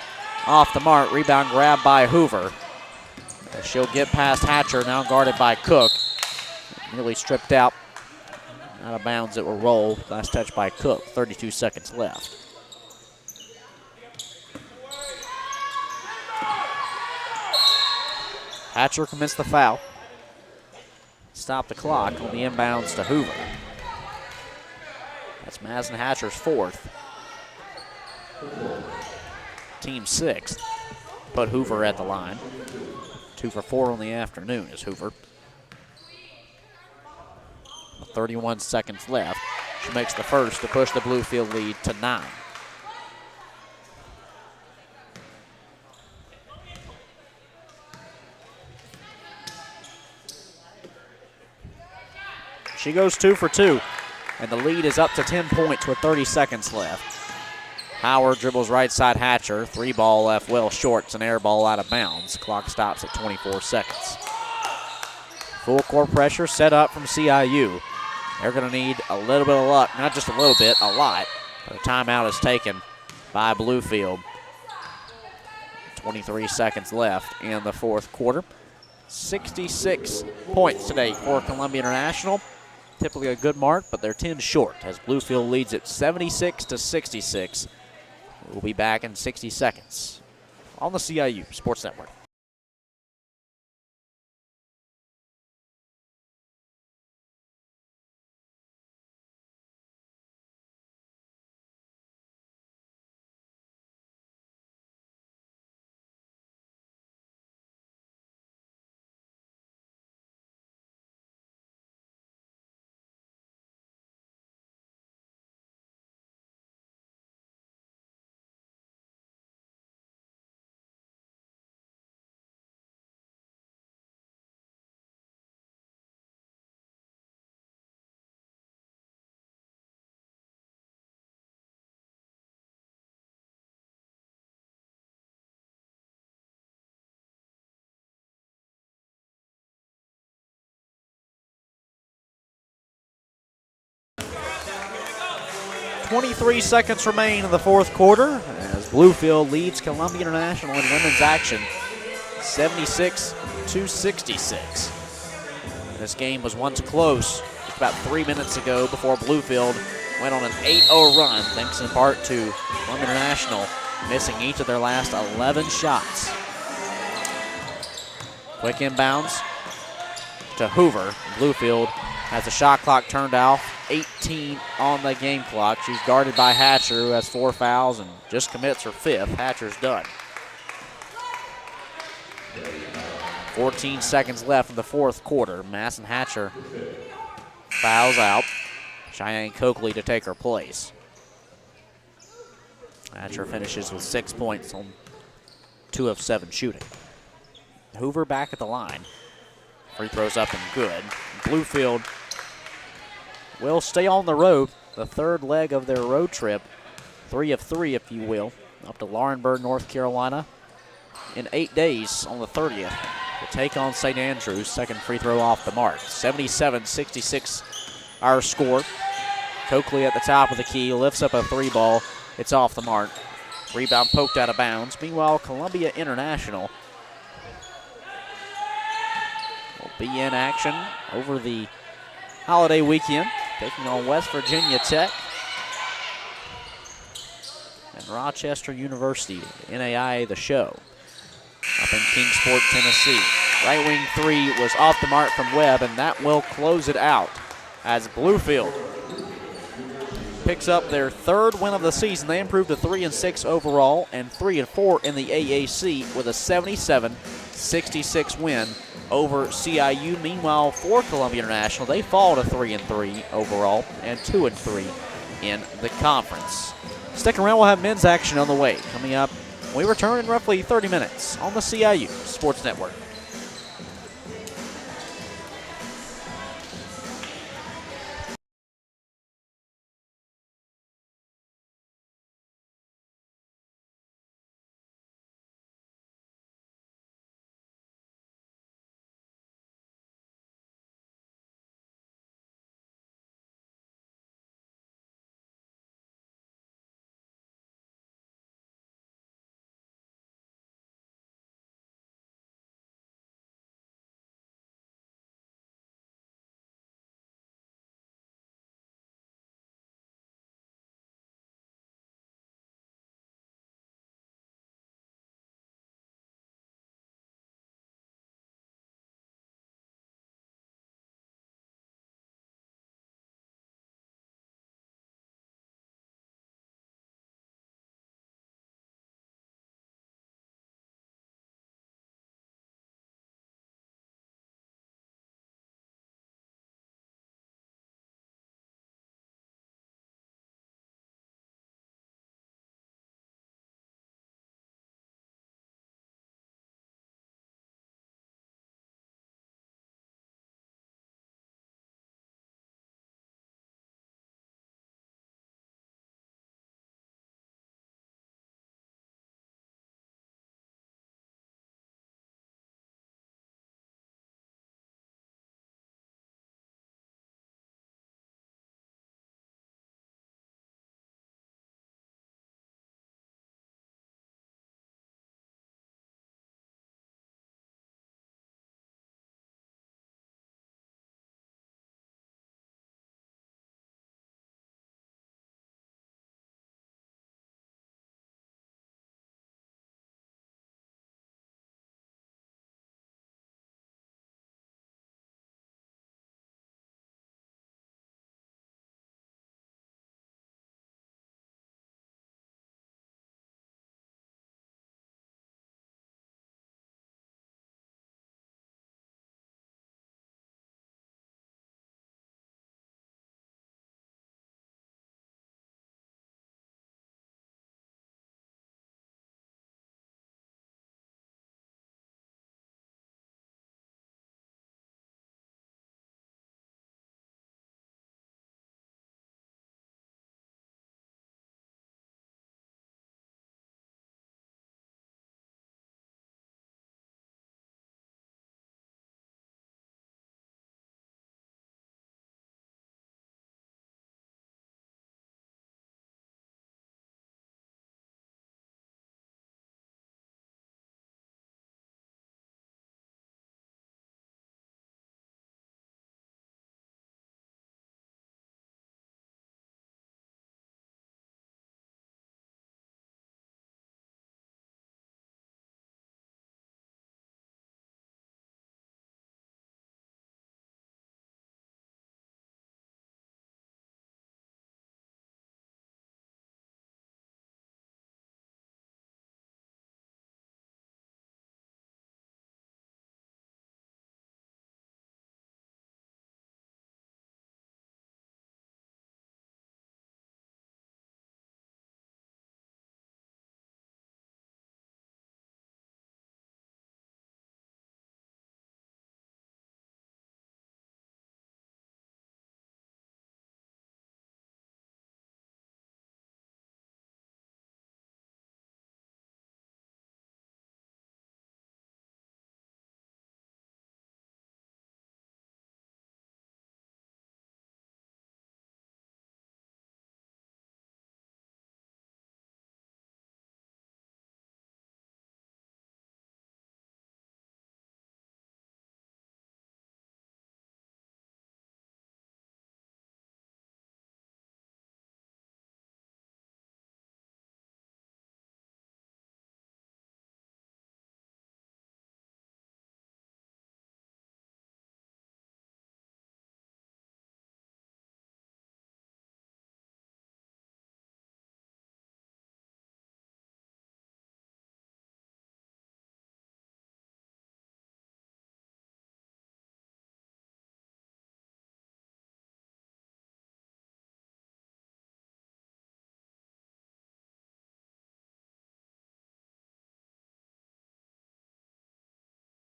off the mark. Rebound grabbed by Hoover. She'll get past Hatcher, now guarded by Cook. Nearly stripped out. Out of bounds, it will roll. Last touch by Cook. 32 seconds left. Hatcher commits the foul. Stop the clock on the inbounds to Hoover. That's Madison Hatcher's 4th. Team 6th. Put Hoover at the line. 2 for 4 on the afternoon is Hoover. 31 seconds left. She makes the first to push the Bluefield lead to 9. She goes 2 for 2, and the lead is up to 10 points with 30 seconds left. Howard dribbles right side Hatcher. 3-ball left well short. It's an air ball out of bounds. Clock stops at 24 seconds. Full court pressure set up from CIU. They're going to need a little bit of luck. Not just a little bit, a lot. But a timeout is taken by Bluefield. 23 seconds left in the 4th quarter. 66 points today for Columbia International. Typically a good mark, but they're 10 short as Bluefield leads it 76-66. We'll be back in 60 seconds on the CIU Sports Network. .23 seconds remain in the 4th quarter as Bluefield leads Columbia International in women's action 76-66. This game was once close just about 3 minutes ago before Bluefield went on an 8-0 run thanks in part to Columbia International missing each of their last 11 shots. Quick inbounds to Hoover. Bluefield has the shot clock turned off. 18 on the game clock. She's guarded by Hatcher, who has 4 fouls and just commits her 5th. Hatcher's done. 14 seconds left in the 4th quarter. Madison Hatcher fouls out. Cheyenne Coakley to take her place. Hatcher finishes with 6 points on 2 of 7 shooting. Hoover back at the line. Free throws up and good. Bluefield will stay on the road, the 3rd leg of their road trip, 3 of 3, if you will, up to Laurinburg, North Carolina, in 8 days on the 30th to take on St. Andrews. 2nd free throw off the mark. 77-66 our score. Coakley at the top of the key, lifts up a 3-ball. It's off the mark. Rebound poked out of bounds. Meanwhile, Columbia International will be in action over the holiday weekend, taking on West Virginia Tech and Rochester University, NAIA the show, up in Kingsport, Tennessee. Right wing 3 was off the mark from Webb, and that will close it out as Bluefield picks up their 3rd win of the season. They improved to 3-6 overall and 3-4 in the AAC with a 77-66 win over CIU. Meanwhile, for Columbia International, they fall to 3-3 overall and 2-3 in the conference. Stick around, we'll have men's action on the way coming up. We return in roughly 30 minutes on the CIU Sports Network.